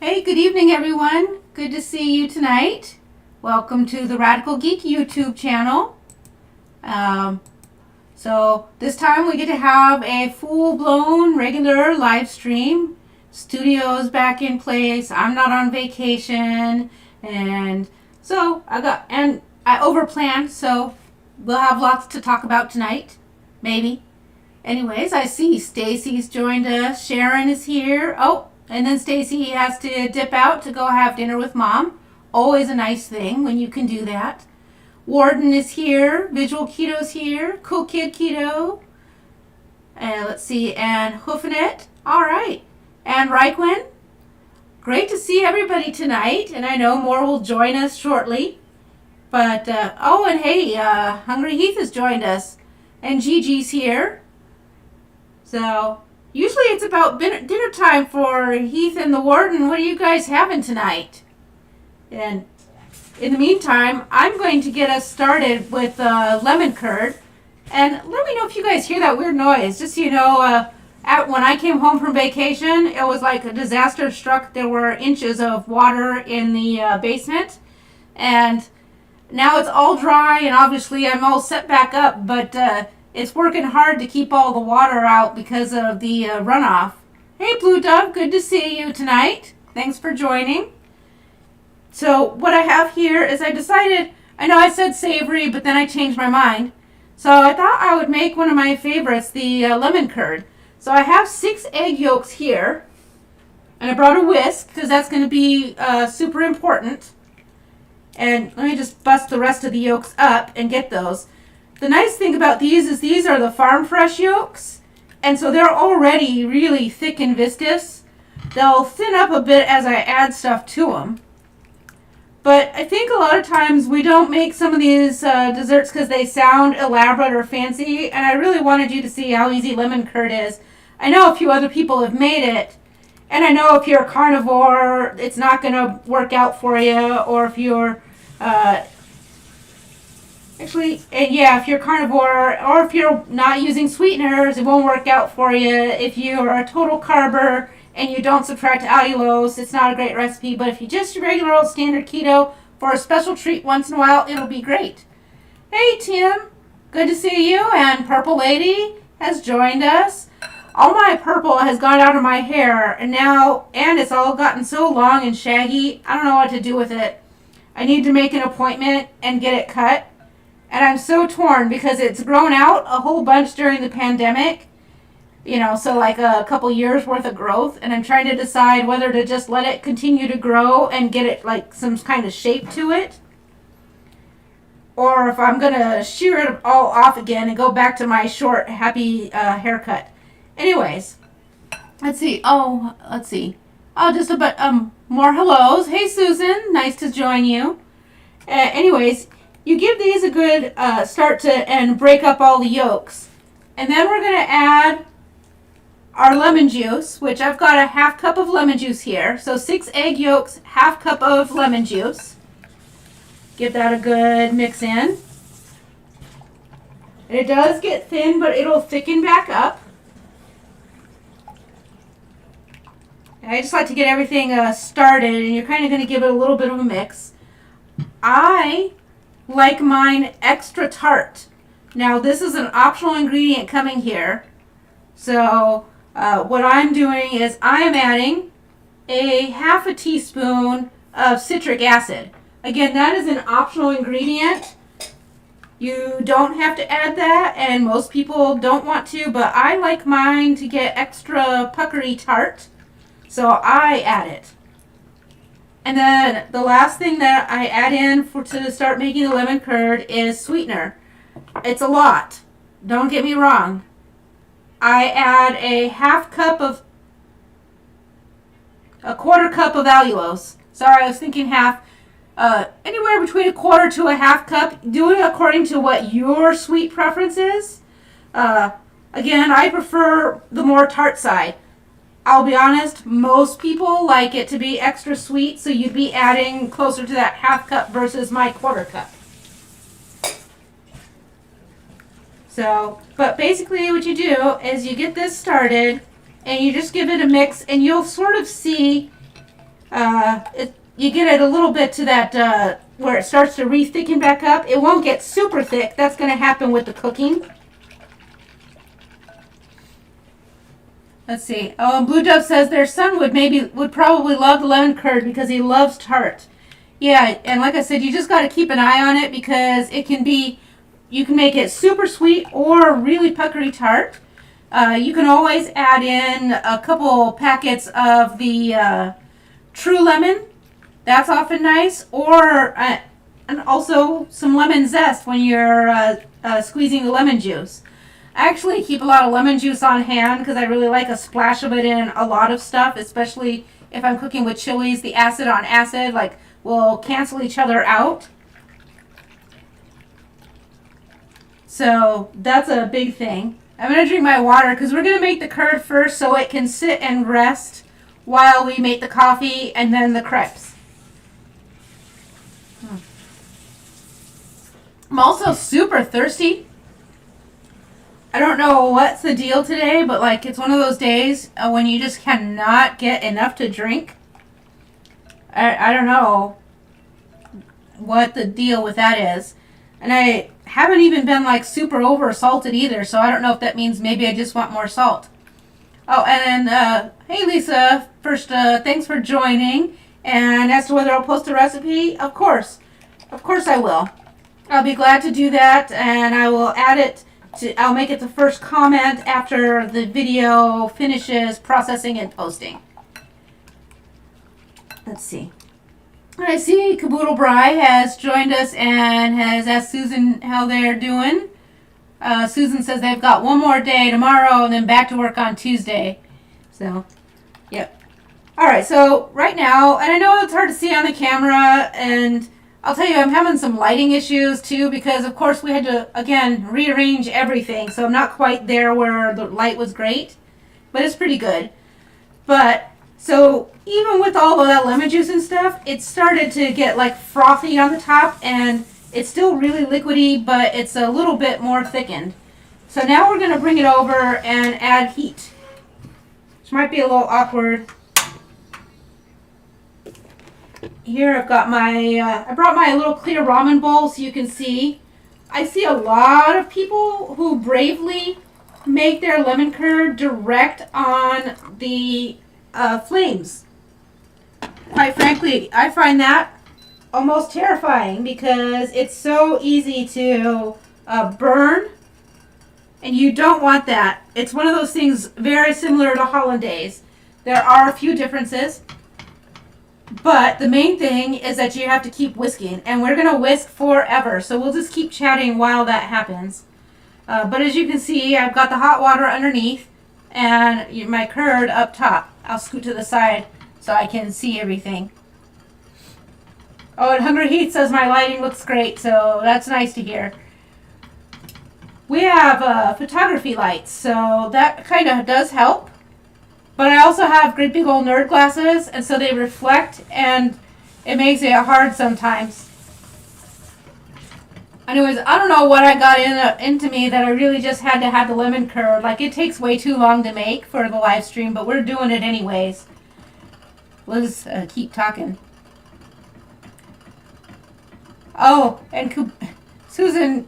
Hey, good evening, everyone. Good to see you tonight. Welcome to the Radical Geek YouTube channel. So this time we get to have a full-blown regular live stream. Studio's back in place. I'm not on vacation, and so I overplanned. So we'll have lots to talk about tonight, maybe. Anyways, I see Stacy's joined us. Sharon is here. Oh. And then Stacy has to dip out to go have dinner with Mom. Always a nice thing when you can do that. Warden is here. Visual Keto's here. Cool Kid Keto. And let's see. And Hoofing It. All right. And Ryquin. Great to see everybody tonight. And I know more will join us shortly. But, oh, and hey, Hungry Heath has joined us. And Gigi's here. So... usually it's about dinner time for Heath and the Warden. What are you guys having tonight? And in the meantime, I'm going to get us started with lemon curd. And let me know if you guys hear that weird noise. Just so you know, when I came home from vacation, it was like a disaster struck. There were inches of water in the basement. And now it's all dry, and obviously I'm all set back up. But... it's working hard to keep all the water out because of the runoff. Hey, Blue Dove, good to see you tonight. Thanks for joining. So what I have here is I decided, I know I said savory, but then I changed my mind. So I thought I would make one of my favorites, the lemon curd. So I have 6 egg yolks here. And I brought a whisk because that's going to be super important. And let me just bust the rest of the yolks up and get those. The nice thing about these is these are the farm fresh yolks, and so they're already really thick and viscous. They'll thin up a bit as I add stuff to them. But I think a lot of times we don't make some of these desserts because they sound elaborate or fancy, and I really wanted you to see how easy lemon curd is. I know a few other people have made it, and I know if you're a carnivore, it's not going to work out for you, or if you're... if you're carnivore, or if you're not using sweeteners, it won't work out for you. If you're a total carber and you don't subtract allulose, it's not a great recipe. But if you just do regular old standard keto for a special treat once in a while, it'll be great. Hey, Tim. Good to see you. And Purple Lady has joined us. All my purple has gone out of my hair, and it's all gotten so long and shaggy, I don't know what to do with it. I need to make an appointment and get it cut. And I'm so torn because it's grown out a whole bunch during the pandemic. So like a couple years worth of growth. And I'm trying to decide whether to just let it continue to grow and get it like some kind of shape to it. Or if I'm going to shear it all off again and go back to my short, happy haircut. Anyways, let's see. Oh, just a bit more hellos. Hey, Susan. Nice to join you. Anyways... you give these a good start and break up all the yolks. And then we're going to add our lemon juice, which I've got a half cup of lemon juice here. So 6 egg yolks, half cup of lemon juice. Give that a good mix in. And it does get thin, but it'll thicken back up. I just like to get everything started, and you're kind of going to give it a little bit of a mix. I like mine extra tart. Now, this is an optional ingredient coming here. So, what I'm doing is I am adding a half a teaspoon of citric acid. Again, that is an optional ingredient. You don't have to add that, and most people don't want to, but I like mine to get extra puckery tart, so I add it. And then the last thing that I add in to start making the lemon curd is sweetener. It's a lot. Don't get me wrong. I add a quarter cup of allulose. Sorry, I was thinking half. Anywhere between a quarter to a half cup. Do it according to what your sweet preference is. Again, I prefer the more tart side. I'll be honest, most people like it to be extra sweet, so you'd be adding closer to that half cup versus my quarter cup. So, but basically what you do is you get this started and you just give it a mix, and you'll sort of see you get it a little bit to that where it starts to re-thicken back up. It won't get super thick. That's going to happen with the cooking. Let's see. Oh, Blue Dove says their son would probably love the lemon curd because he loves tart. Yeah, and like I said, you just got to keep an eye on it because it can be, you can make it super sweet or really puckery tart. You can always add in a couple packets of the True Lemon. That's often nice. Or and also some lemon zest when you're squeezing the lemon juice. I actually keep a lot of lemon juice on hand because I really like a splash of it in a lot of stuff, especially if I'm cooking with chilies. The acid on acid will cancel each other out. So that's a big thing. I'm going to drink my water because we're going to make the curd first so it can sit and rest while we make the coffee and then the crepes. I'm also super thirsty. I don't know what's the deal today, but it's one of those days when you just cannot get enough to drink. I don't know what the deal with that is. And I haven't even been super over salted either, so I don't know if that means maybe I just want more salt. Oh, and then, hey Lisa, first, thanks for joining. And as to whether I'll post a recipe, of course I will. I'll be glad to do that, and I will add it I'll make it the first comment after the video finishes processing and posting. Let's see. I see Caboodle Bry has joined us and has asked Susan how they're doing. Susan says they've got one more day tomorrow and then back to work on Tuesday. So, yep. Alright, so right now, and I know it's hard to see on the camera, and I'll tell you, I'm having some lighting issues too because, of course, we had to, again, rearrange everything. So I'm not quite there where the light was great, but it's pretty good. But, so even with all of that lemon juice and stuff, it started to get frothy on the top, and it's still really liquidy, but it's a little bit more thickened. So now we're going to bring it over and add heat, which might be a little awkward. Here I've got I brought my little clear ramen bowl so you can see. I see a lot of people who bravely make their lemon curd direct on the flames. Quite frankly, I find that almost terrifying because it's so easy to burn, and you don't want that. It's one of those things very similar to hollandaise. There are a few differences. But the main thing is that you have to keep whisking, and we're going to whisk forever, so we'll just keep chatting while that happens. But as you can see, I've got the hot water underneath and my curd up top. I'll scoot to the side so I can see everything. Oh, and Hungry Heat says my lighting looks great, so that's nice to hear. We have photography lights, so that kind of does help. But I also have great big old nerd glasses, and so they reflect, and it makes it hard sometimes. Anyways, I don't know what I got into me that I really just had to have the lemon curd. It takes way too long to make for the live stream, but we're doing it anyways. Liz, keep talking. Oh, and Susan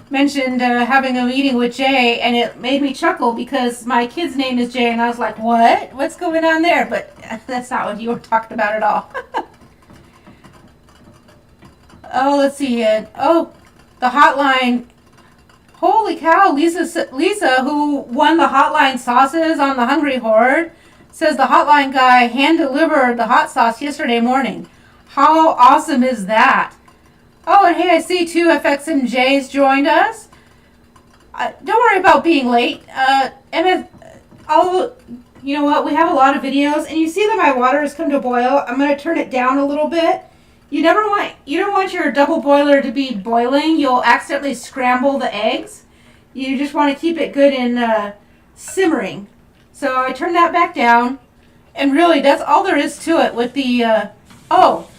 mentioned having a meeting with Jay, and it made me chuckle because my kid's name is Jay, and I was like, what? What's going on there? But that's not what you were talking about at all. Oh, let's see. The hotline. Holy cow, Lisa, who won the hotline sauces on the Hungry Horde, says the hotline guy hand-delivered the hot sauce yesterday morning. How awesome is that? Oh, and hey, I see 2FXMJ's joined us. Don't worry about being late. You know what? We have a lot of videos, and you see that my water has come to boil. I'm going to turn it down a little bit. You don't want your double boiler to be boiling. You'll accidentally scramble the eggs. You just want to keep it good and simmering. So I turn that back down, and really, that's all there is to it. With the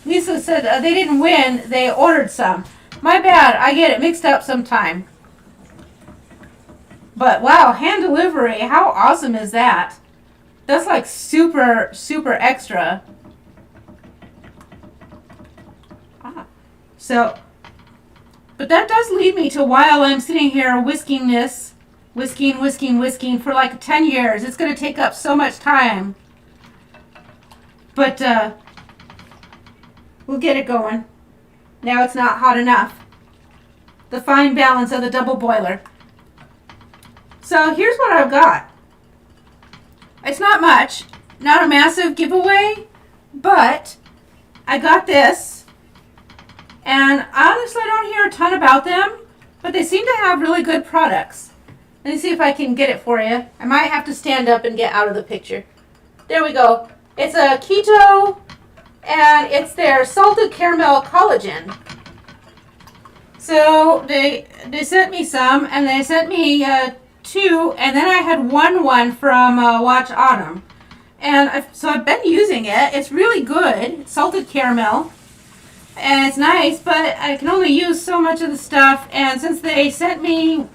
Lisa said they didn't win. They ordered some. My bad. I get it mixed up sometime. But wow, hand delivery. How awesome is that? That's like super, super extra. But that does lead me to while I'm sitting here whisking for like 10 years. It's going to take up so much time. But we'll get it going. Now it's not hot enough. The fine balance of the double boiler. So here's what I've got. It's not much. Not a massive giveaway. But I got this. And I honestly don't hear a ton about them, but they seem to have really good products. Let me see if I can get it for you. I might have to stand up and get out of the picture. There we go. It's a keto, and it's their salted caramel collagen. So they sent me some, and they sent me 2, and then I had one from Watch Autumn. And so I've been using it. It's really good. It's salted caramel. And it's nice, but I can only use so much of the stuff. And since they sent me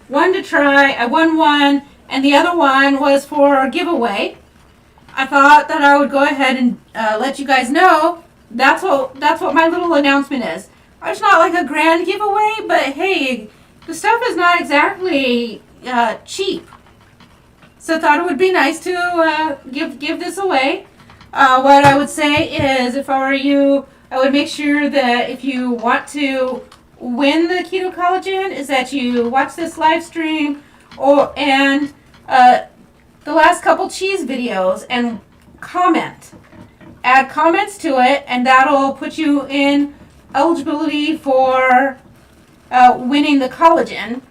one to try, I won one, and the other one was for a giveaway. I thought that I would go ahead and let you guys know. That's what my little announcement is. It's not like a grand giveaway, but hey, the stuff is not exactly cheap. So I thought it would be nice to give this away. What I would say is, if I were you, I would make sure that if you want to win the keto collagen, is that you watch this live stream and the last couple cheese videos and comment. Add comments to it, and that'll put you in eligibility for winning the collagen.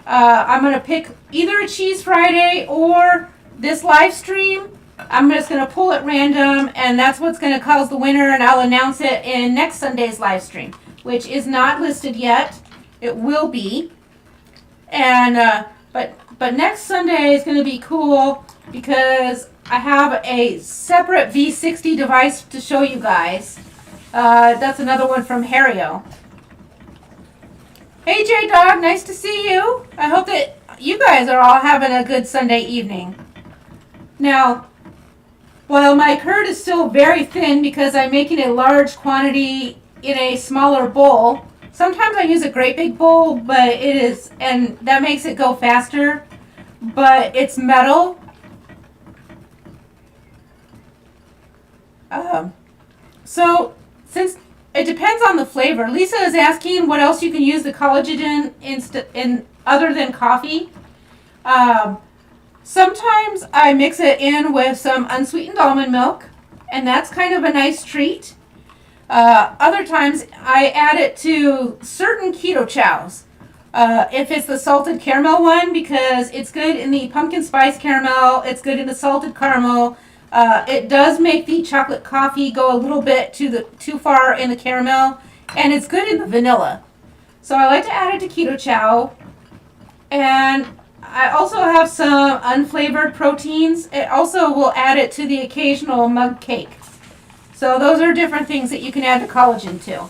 I'm going to pick either a Cheese Friday or this live stream. I'm just going to pull it random, and that's what's going to cause the winner, and I'll announce it in next Sunday's live stream, which is not listed yet. It will be. And but next Sunday is going to be cool because I have a separate V60 device to show you guys. That's another one from Hario. Hey J-Dog, nice to see you. I hope that you guys are all having a good Sunday evening. Now, while my curd is still very thin because I'm making a large quantity in a smaller bowl, sometimes I use a great big bowl, but and that makes it go faster, but it's metal. So, since it depends on the flavor, Lisa is asking what else you can use the collagen in other than coffee. Sometimes I mix it in with some unsweetened almond milk, and that's kind of a nice treat. Other times I add it to certain keto chows. If it's the salted caramel one, because it's good in the pumpkin spice caramel, it's good in the salted caramel. It does make the chocolate coffee go a little bit too far in the caramel, and it's good in the vanilla. So I like to add it to keto chow. And I also have some unflavored proteins. It also will add it to the occasional mug cake. So those are different things that you can add the collagen to.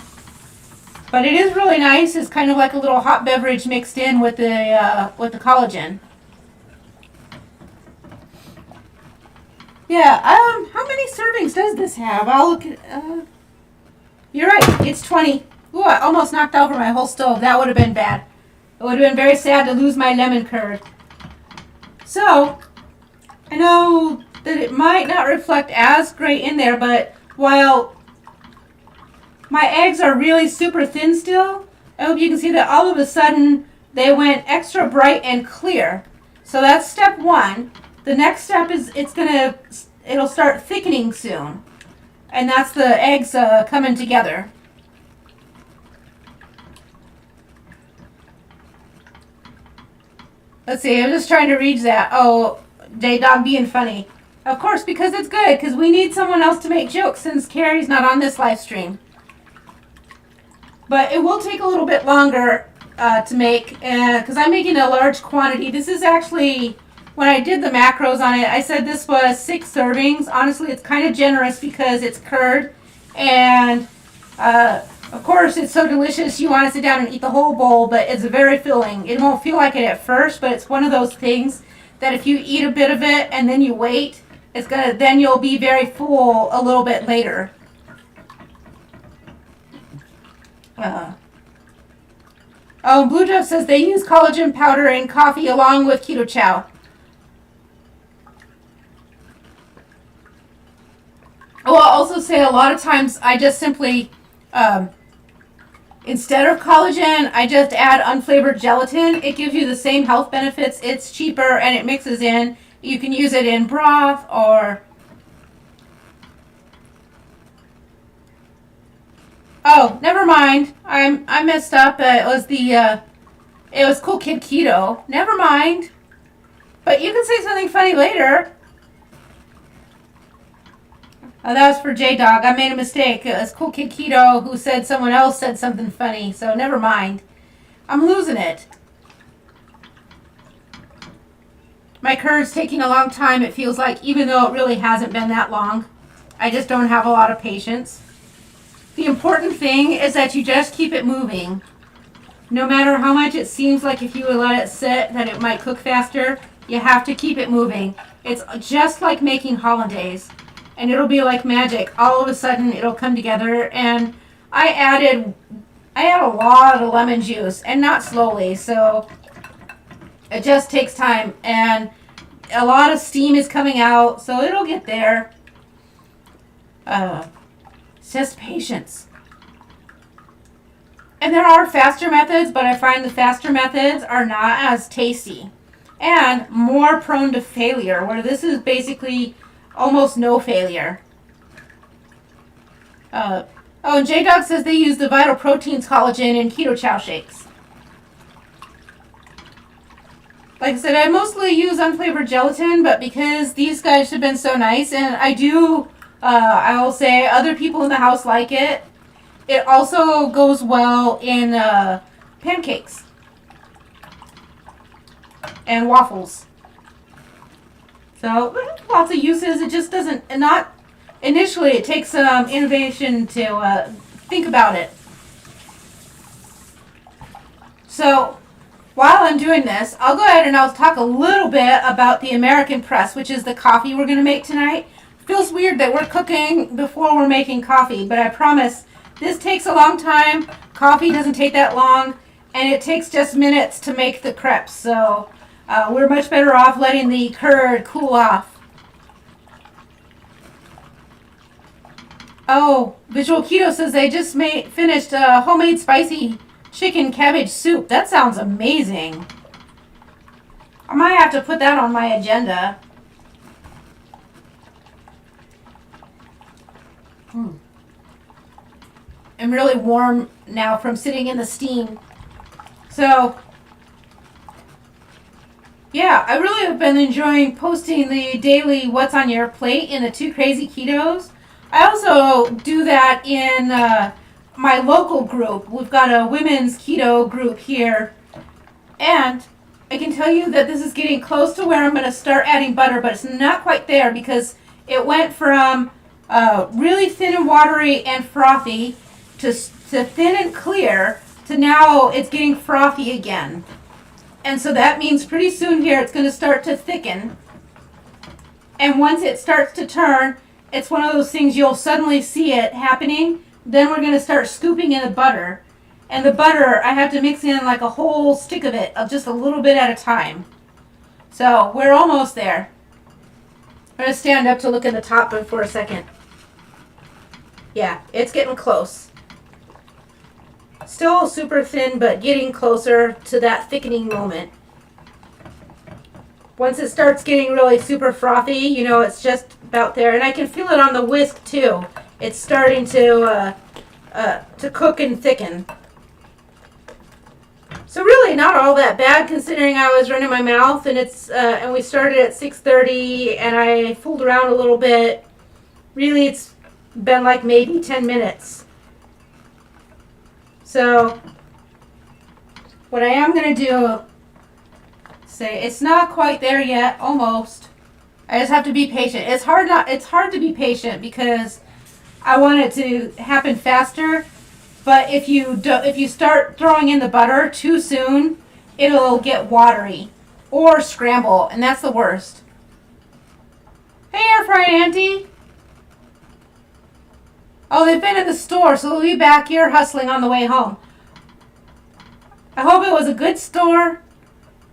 But it is really nice. It's kind of like a little hot beverage mixed in with the collagen. Yeah, how many servings does this have? I'll look at, you're right, it's 20. Ooh, I almost knocked over my whole stove. That would have been bad. It would have been very sad to lose my lemon curd. So, I know that it might not reflect as great in there, but while my eggs are really super thin still, I hope you can see that all of a sudden they went extra bright and clear. So that's step one. The next step is it'll start thickening soon. And that's the eggs coming together. Let's see, I'm just trying to read that. Oh, J-Dog being funny. Of course, because it's good, because we need someone else to make jokes since Carrie's not on this live stream. But it will take a little bit longer to make, because I'm making a large quantity. This is actually, when I did the macros on it, I said this was 6 servings. Honestly, it's kind of generous because it's curd. And, of course, it's so delicious you want to sit down and eat the whole bowl, but it's very filling. It won't feel like it at first, but it's one of those things that if you eat a bit of it and then you wait, then you'll be very full a little bit later. Blue Jeff says they use collagen powder in coffee along with keto chow. I'll also say a lot of times I just simply, instead of collagen, I just add unflavored gelatin. It gives you the same health benefits. It's cheaper and it mixes in. You can use it in broth or... Oh, never mind. I messed up. It was Cool Kid Keto. Never mind. But you can say something funny later. That was for J-Dog. I made a mistake. It was Cool Kid Keto who said someone else said something funny. So never mind. I'm losing it. My curd's taking a long time, it feels like, even though it really hasn't been that long. I just don't have a lot of patience. The important thing is that you just keep it moving. No matter how much it seems like if you would let it sit that it might cook faster, you have to keep it moving. It's just like making hollandaise. And it'll be like magic. All of a sudden it'll come together. And I add a lot of lemon juice, and not slowly, so it just takes time. And a lot of steam is coming out, so it'll get there. It's just patience. And there are faster methods, but I find the faster methods are not as tasty and more prone to failure, where this is basically almost no failure. And J-Dog says they use the Vital Proteins collagen in keto chow shakes. Like I said, I mostly use unflavored gelatin, but because these guys have been so nice, and I will say other people in the house like it. It also goes well in pancakes and waffles. So lots of uses. It just doesn't, initially it takes some innovation to think about it. So while I'm doing this, I'll go ahead and I'll talk a little bit about the American press, which is the coffee we're going to make tonight. Feels weird that we're cooking before we're making coffee, but I promise this takes a long time. Coffee doesn't take that long, and it takes just minutes to make the crepes. So we're much better off letting the curd cool off. Oh, Visual Keto says they just finished homemade spicy chicken cabbage soup. That sounds amazing. I might have to put that on my agenda. I'm really warm now from sitting in the steam. So, yeah, I really have been enjoying posting the daily What's on Your Plate in the Two Crazy Ketos. I also do that in my local group. We've got a women's keto group here. And I can tell you that this is getting close to where I'm going to start adding butter, but it's not quite there because it went from really thin and watery and frothy to thin and clear to now it's getting frothy again. And so that means pretty soon here it's going to start to thicken. And once it starts to turn, it's one of those things you'll suddenly see it happening. Then we're going to start scooping in the butter. And the butter, I have to mix in like a whole stick of it, of just a little bit at a time. So we're almost there. I'm going to stand up to look in the top for a second. Yeah, it's getting close. Still super thin, but getting closer to that thickening moment. Once it starts getting really super frothy, you know, it's just about there. And I can feel it on the whisk too. It's starting to cook and thicken. So really not all that bad considering I was running my mouth, and and we started at 6:30 and I fooled around a little bit. Really it's been like maybe 10 minutes. So what I am going to do, say it's not quite there yet, almost. I just have to be patient. It's hard to be patient because I want it to happen faster. But if you start throwing in the butter too soon, it'll get watery or scramble, and that's the worst. Hey, air fried auntie. Oh, they've been at the store, so they'll be back here hustling on the way home. I hope it was a good store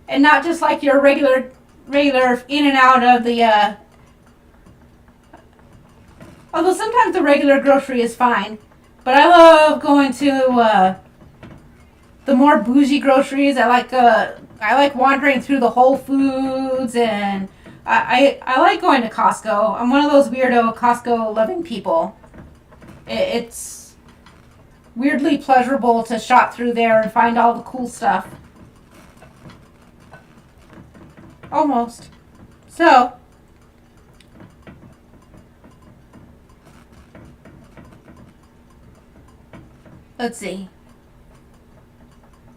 and not just like your regular in and out of the. Although sometimes the regular grocery is fine. But I love going to the more bougie groceries. I like wandering through the Whole Foods, and I like going to Costco. I'm one of those weirdo Costco loving people. It's weirdly pleasurable to shop through there and find all the cool stuff. Almost. So let's see.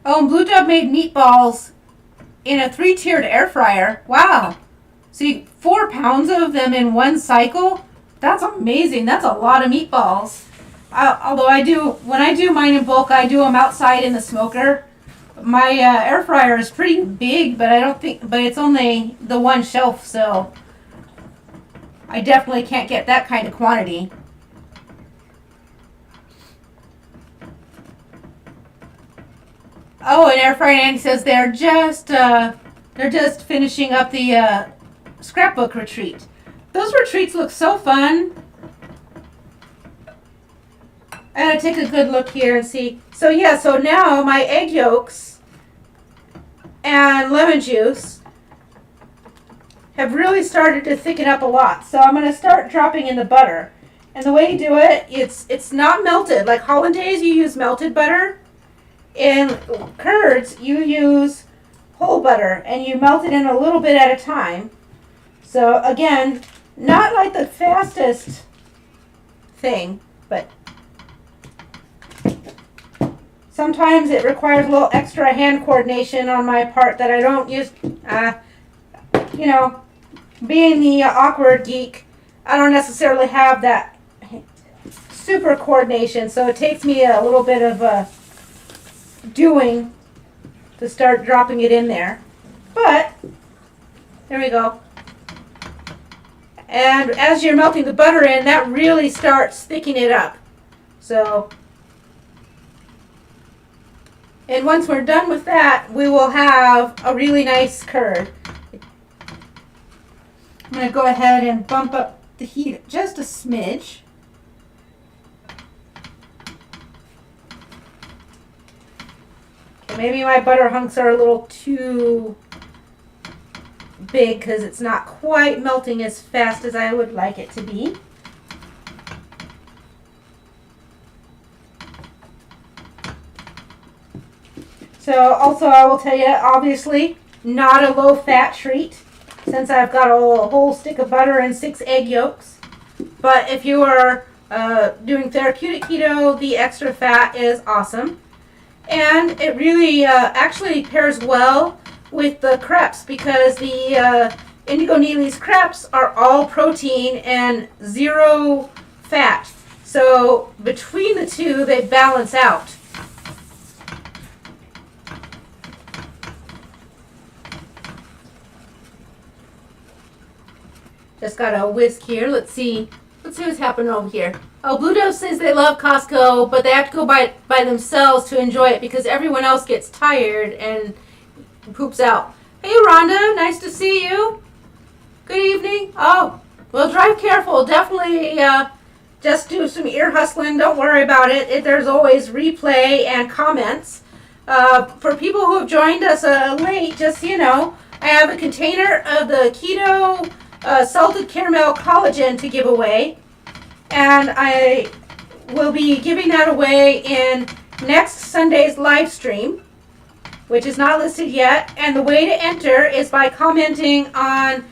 Oh, and Blue Dove made meatballs in a 3-tiered air fryer. Wow. See, 4 pounds of them in one cycle? That's amazing. That's a lot of meatballs. Although when I do mine in bulk, I do them outside in the smoker. My air fryer is pretty big, but it's only the one shelf, so I definitely can't get that kind of quantity. Oh, and Air Fried Andy says they're just finishing up the scrapbook retreat. Those retreats look so fun. I gotta take a good look here and see. So yeah, so now my egg yolks and lemon juice have really started to thicken up a lot. So I'm gonna start dropping in the butter. And the way you do it, it's not melted. Like hollandaise, you use melted butter. In curds, you use whole butter, and you melt it in a little bit at a time. So again, not like the fastest thing, but sometimes it requires a little extra hand coordination on my part that I don't use. You know, being the awkward geek, I don't necessarily have that super coordination, so it takes me a little bit of doing to start dropping it in there. But there we go. And as you're melting the butter in, that really starts thickening it up. So, and once we're done with that, we will have a really nice curd. I'm going to go ahead and bump up the heat just a smidge. Okay, maybe my butter hunks are a little too big because it's not quite melting as fast as I would like it to be. So also I will tell you, obviously, not a low-fat treat since I've got a whole stick of butter and 6 egg yolks. But if you are doing therapeutic keto, the extra fat is awesome. And it really actually pairs well with the crepes because the Indigo Neely's crepes are all protein and 0 fat. So between the two, they balance out. Just got a whisk here. Let's see what's happening over here. Oh, Blue Dove says they love Costco, but they have to go by themselves to enjoy it because everyone else gets tired and poops out. Hey, Rhonda, nice to see you. Good evening. Oh, well, drive careful. Definitely just do some ear hustling. Don't worry about it. There's always replay and comments. For people who have joined us late, just so you know, I have a container of the keto salted caramel collagen to give away. And I will be giving that away in next Sunday's live stream, which is not listed yet. And the way to enter is by commenting on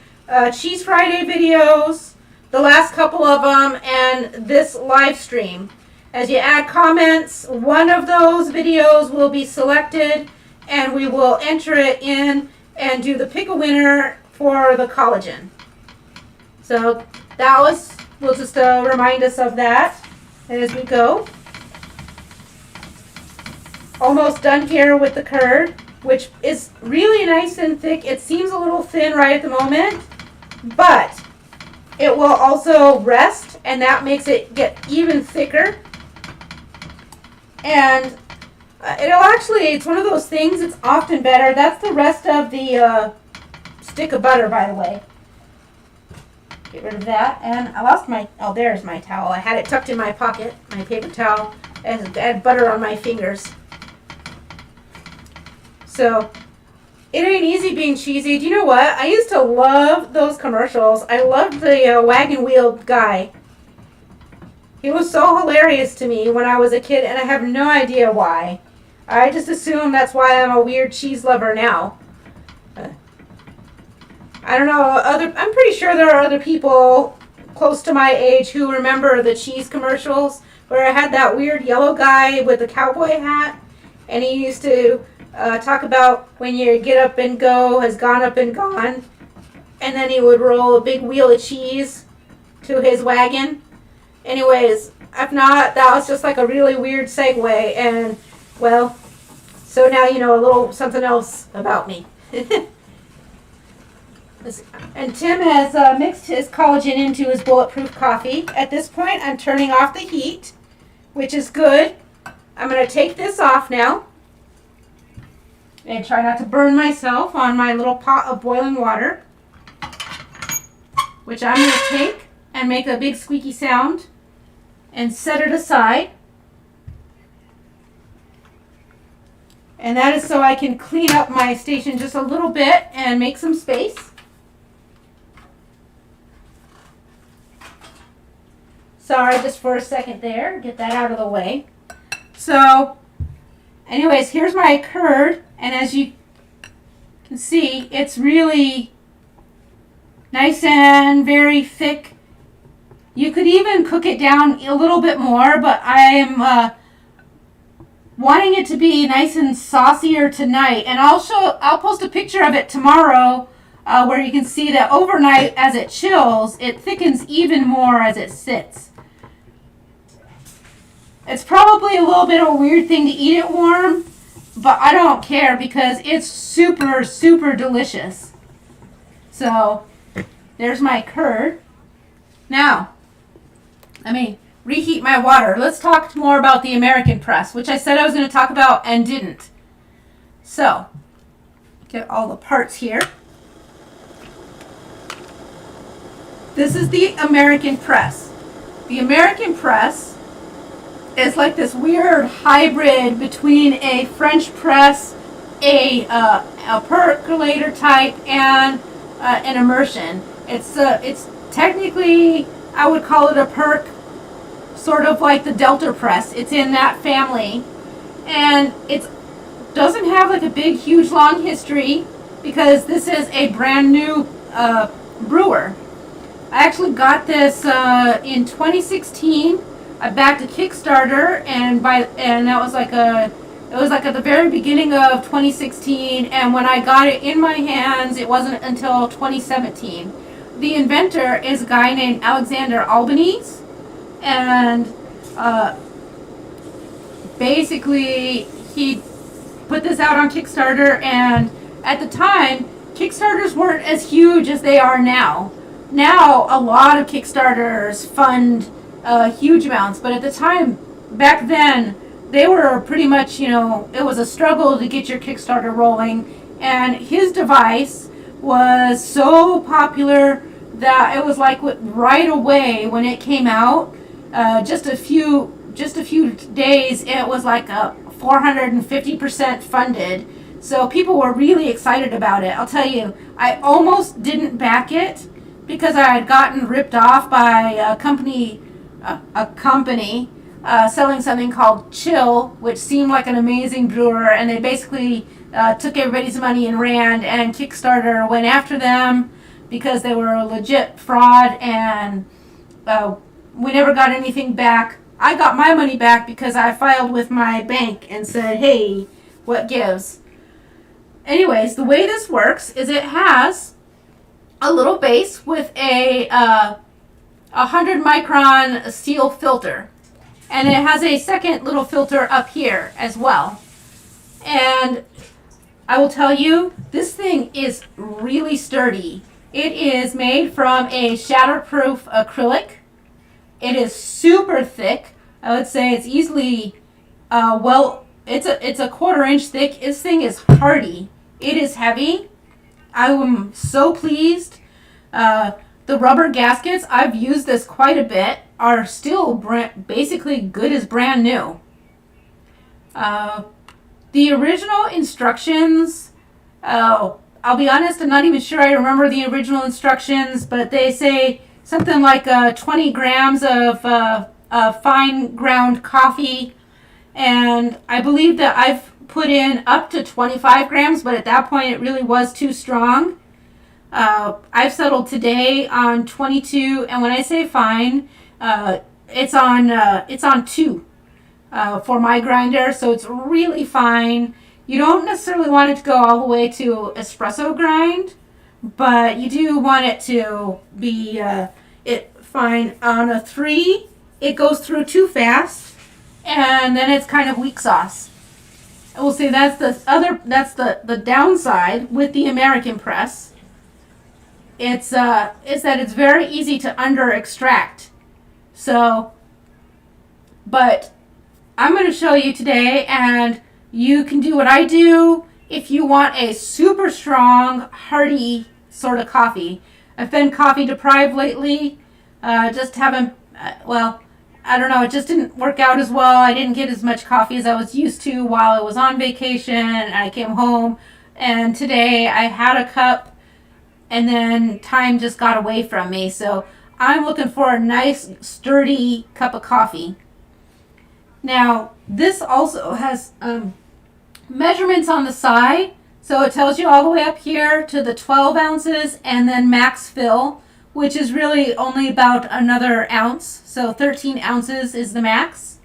Cheese Friday videos, the last couple of them, and this live stream. As you add comments, one of those videos will be selected, and we will enter it in and do the pick a winner for the collagen. So that will just remind us of that as we go. Almost done here with the curd, which is really nice and thick. It seems a little thin right at the moment, but it will also rest, and that makes it get even thicker. And it's one of those things, it's often better. That's the rest of the stick of butter, by the way. Get rid of that. And I lost there's my towel. I had it tucked in my pocket, my paper towel, and I had butter on my fingers. So, it ain't easy being cheesy. Do you know what? I used to love those commercials. I loved the wagon wheel guy. He was so hilarious to me when I was a kid, and I have no idea why. I just assume that's why I'm a weird cheese lover now. I don't know, I'm pretty sure there are other people close to my age who remember the cheese commercials where I had that weird yellow guy with the cowboy hat, and he used to talk about when your get up and go has gone up and gone, and then he would roll a big wheel of cheese to his wagon. Anyways, if not, that was just like a really weird segue, and well, so now you know a little something else about me. And Tim has mixed his collagen into his bulletproof coffee. At this point, I'm turning off the heat, which is good. I'm going to take this off now and try not to burn myself on my little pot of boiling water, which I'm going to take and make a big squeaky sound and set it aside. And that is so I can clean up my station just a little bit and make some space. Sorry, just for a second there. Get that out of the way. So, anyways, here's my curd. And as you can see, it's really nice and very thick. You could even cook it down a little bit more, but I'm wanting it to be nice and saucier tonight. And I'll post a picture of it tomorrow where you can see that overnight as it chills, it thickens even more as it sits. It's probably a little bit of a weird thing to eat it warm, but I don't care because it's super, super delicious. So, there's my curd. Now, let me reheat my water. Let's talk more about the American press, which I said I was going to talk about and didn't. So, get all the parts here. This is the American press. The American press is like this weird hybrid between a French press, a percolator type, and an immersion. It's technically, I would call it a perc, sort of like the Delta press. It's in that family, and it doesn't have like a big, huge, long history because this is a brand new brewer. I actually got this in 2016. I backed a Kickstarter, and that was like at the very beginning of 2016. And when I got it in my hands, it wasn't until 2017. The inventor is a guy named Alexander Albanese, and basically he put this out on Kickstarter. And at the time, Kickstarters weren't as huge as they are now. Now a lot of Kickstarters fund huge amounts, but at the time, back then, they were pretty much, it was a struggle to get your Kickstarter rolling. And his device was so popular that it was like right away when it came out, just a few days, it was like a 450% funded. So people were really excited about it. I'll tell you, I almost didn't back it because I had gotten ripped off by a company selling something called Chill, which seemed like an amazing brewer, and they basically took everybody's money and ran, and Kickstarter went after them because they were a legit fraud, and we never got anything back. I got my money back because I filed with my bank and said, hey, what gives? Anyways, the way this works is it has a little base with a 100 micron steel filter. And it has a second little filter up here as well. And I will tell you, this thing is really sturdy. It is made from a shatterproof acrylic. It is super thick. I would say it's easily, it's a 1/4 inch thick. This thing is hardy. It is heavy. I am so pleased. The rubber gaskets, I've used this quite a bit, are still basically good as brand new. The original instructions, I'll be honest, I'm not even sure I remember the original instructions, but they say something like 20 grams of fine ground coffee, and I believe that I've put in up to 25 grams, but at that point it really was too strong. I've settled today on 22, and when I say fine, it's on 2 for my grinder, so it's really fine. You don't necessarily want it to go all the way to espresso grind, but you do want it to be fine. On a 3, it goes through too fast, and then it's kind of weak sauce. I will say that's the downside with the American press. It's that it's very easy to under extract. So, but I'm going to show you today, and you can do what I do if you want a super strong, hearty sort of coffee. I've been coffee deprived lately. Just haven't, I don't know, it just didn't work out as well. I didn't get as much coffee as I was used to while I was on vacation, and I came home, and today I had a cup, and then time just got away from me. So I'm looking for a nice, sturdy cup of coffee. Now, this also has measurements on the side. So it tells you all the way up here to the 12 ounces and then max fill, which is really only about another ounce. So 13 ounces is the max.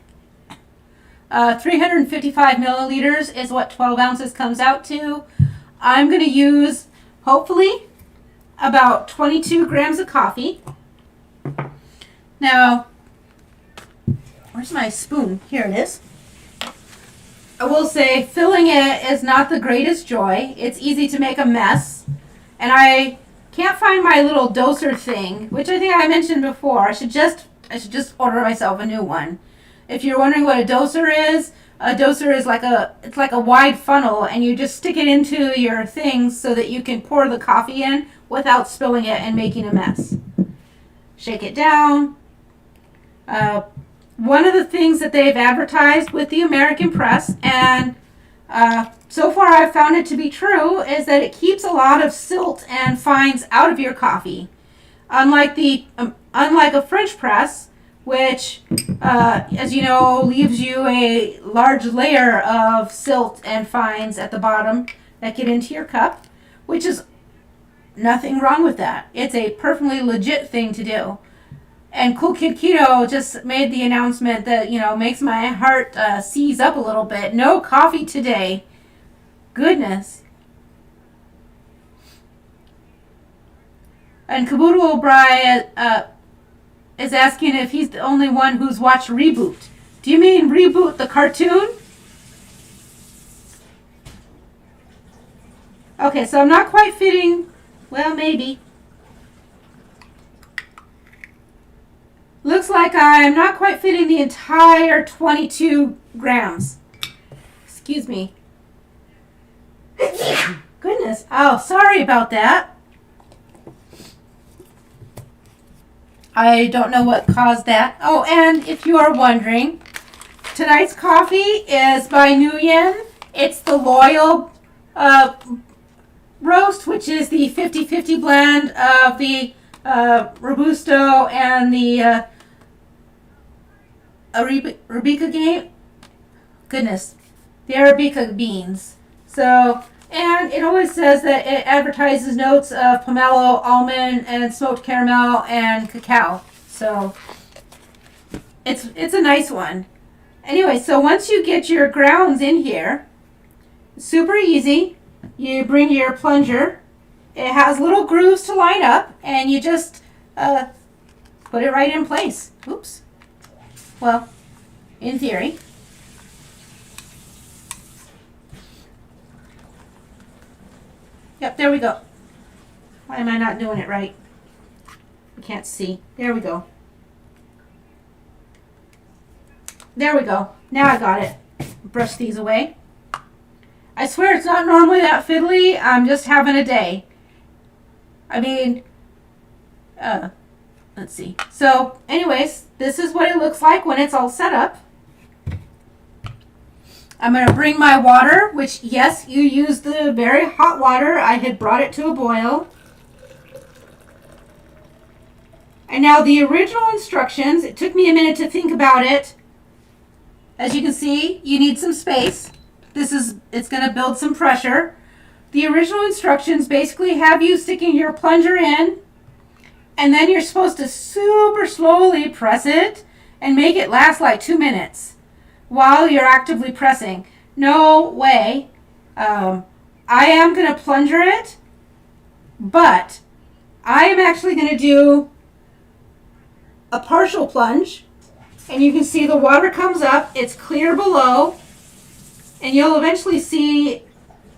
355 milliliters is what 12 ounces comes out to. I'm going to use, hopefully, about 22 grams of coffee. Now, where's my spoon? Here it is. I will say filling it is not the greatest joy. It's easy to make a mess. And I can't find my little doser thing, which I think I mentioned before. I should just order myself a new one. If you're wondering what a doser is like a wide funnel, and you just stick it into your things so that you can pour the coffee in without spilling it and making a mess. Shake it down. One of the things that they've advertised with the American press, and so far I've found it to be true, is that it keeps a lot of silt and fines out of your coffee. Unlike a French press, which, as you know, leaves you a large layer of silt and fines at the bottom that get into your cup, which is nothing wrong with that. It's a perfectly legit thing to do. And Cool Kid Keto just made the announcement that, makes my heart seize up a little bit. No coffee today. Goodness. And Kabuto O'Brien is asking if he's the only one who's watched Reboot. Do you mean Reboot the cartoon? Okay, so I'm not quite fitting. Well, maybe. Looks like I'm not quite fitting the entire 22 grams. Excuse me. Goodness. Oh, sorry about that. I don't know what caused that. Oh, and if you are wondering, tonight's coffee is by Nguyen. It's the Loyal roast, which is the 50-50 blend of the Robusto and the Arabica game. Goodness, the Arabica beans. So, and it always says that it advertises notes of pomelo, almond, and smoked caramel and cacao. So, it's a nice one. Anyway, so once you get your grounds in here, super easy. You bring your plunger. It has little grooves to line up, and you just put it right in place. Oops. Well, in theory. Yep, there we go. Why am I not doing it right? I can't see. There we go. There we go. Now I got it. Brush these away. I swear it's not normally that fiddly. I'm just having a day. I mean, let's see. So, anyways, this is what it looks like when it's all set up. I'm going to bring my water, which, yes, you use the very hot water. I had brought it to a boil. And now the original instructions, it took me a minute to think about it. As you can see, you need some space. It's going to build some pressure. The original instructions basically have you sticking your plunger in, and then you're supposed to super slowly press it and make it last like 2 minutes while you're actively pressing. No way. I am going to plunger it, but I am actually going to do a partial plunge, and you can see the water comes up. It's clear below, and you'll eventually see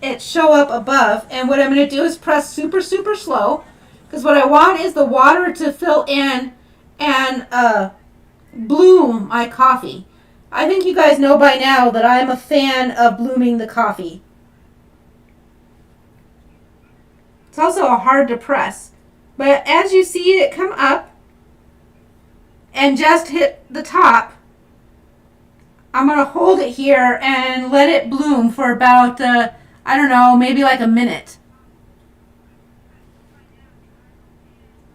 it show up above. And what I'm going to do is press super, super slow, because what I want is the water to fill in and bloom my coffee. I think you guys know by now that I'm a fan of blooming the coffee. It's also hard to press. But as you see it come up and just hit the top, I'm going to hold it here and let it bloom for about, I don't know, maybe like a minute.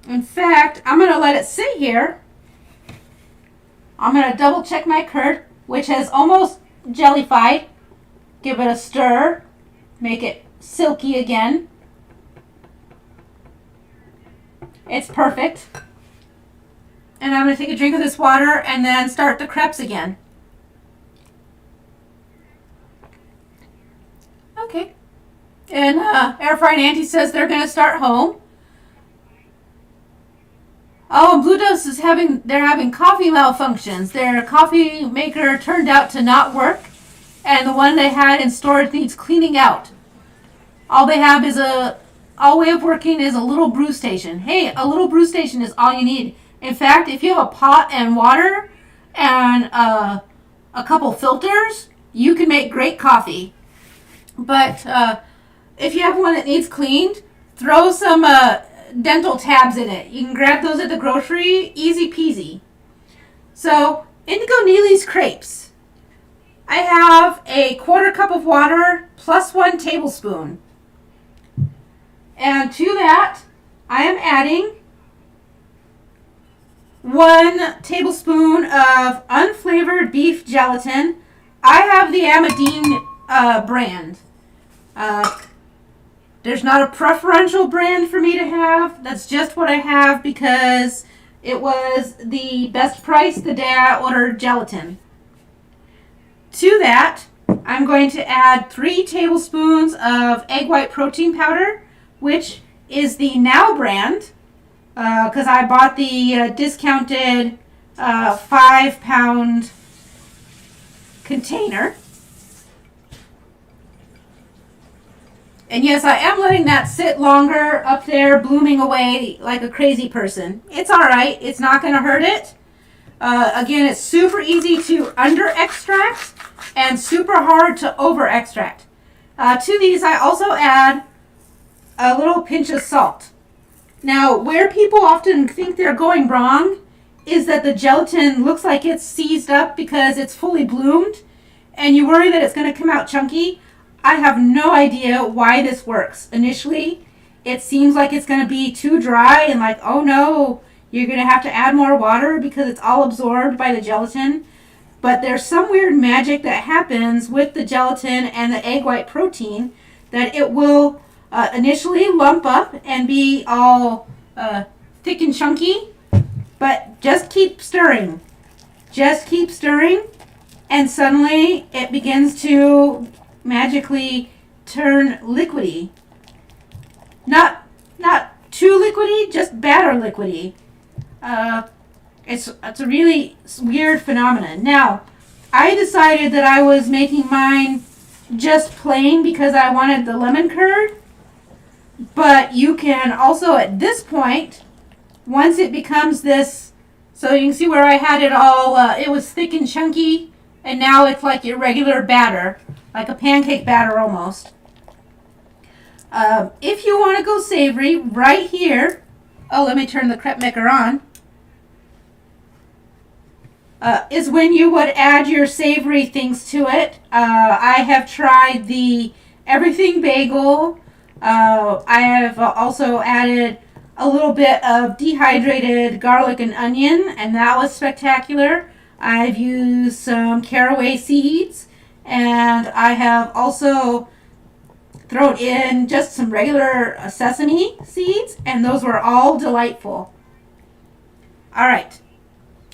In fact, I'm going to let it sit here. I'm going to double check my curd, which has almost jellified. Give it a stir. Make it silky again. It's perfect. And I'm going to take a drink of this water and then start the crepes again. Okay. And Air Fry and Auntie says they're going to start home. Oh, and Blue Dose is they're having coffee malfunctions. Their coffee maker turned out to not work, and the one they had in storage needs cleaning out. All they have is all way of working is a little brew station. Hey, a little brew station is all you need. In fact, if you have a pot and water and a couple filters, you can make great coffee. But if you have one that needs cleaned, throw some dental tabs in it. You can grab those at the grocery, easy peasy. So, Indigo Neely's crepes. I have a 1/4 cup of water plus 1 tablespoon. And to that, I am adding 1 tablespoon of unflavored beef gelatin. I have the Amadine brand. There's not a preferential brand for me to have. That's just what I have because it was the best price the day I ordered gelatin. To that, I'm going to add 3 tablespoons of egg white protein powder, which is the Now brand, because I bought the discounted 5-pound container. And yes, I am letting that sit longer up there, blooming away like a crazy person. It's all right. It's not going to hurt it. Again, it's super easy to under extract and super hard to over extract. To these, I also add a little pinch of salt. Now, where people often think they're going wrong is that the gelatin looks like it's seized up because it's fully bloomed, and you worry that it's going to come out chunky. I have no idea why this works. Initially, it seems like it's going to be too dry and like, oh no, you're going to have to add more water because it's all absorbed by the gelatin. But there's some weird magic that happens with the gelatin and the egg white protein that it will initially lump up and be all thick and chunky, but just keep stirring. Just keep stirring, and suddenly it begins to magically turn liquidy. Not too liquidy, just batter liquidy. It's a really weird phenomenon. Now, I decided that I was making mine just plain because I wanted the lemon curd. But you can also, at this point, once it becomes this, so you can see where I had it all, it was thick and chunky, and now it's like your regular batter, like a pancake batter almost. If you want to go savory, right here, let me turn the crepe maker on, is when you would add your savory things to it. I have tried the everything bagel. I have also added a little bit of dehydrated garlic and onion, and that was spectacular. I've used some caraway seeds, and I have also thrown in just some regular sesame seeds, and those were all delightful. All right.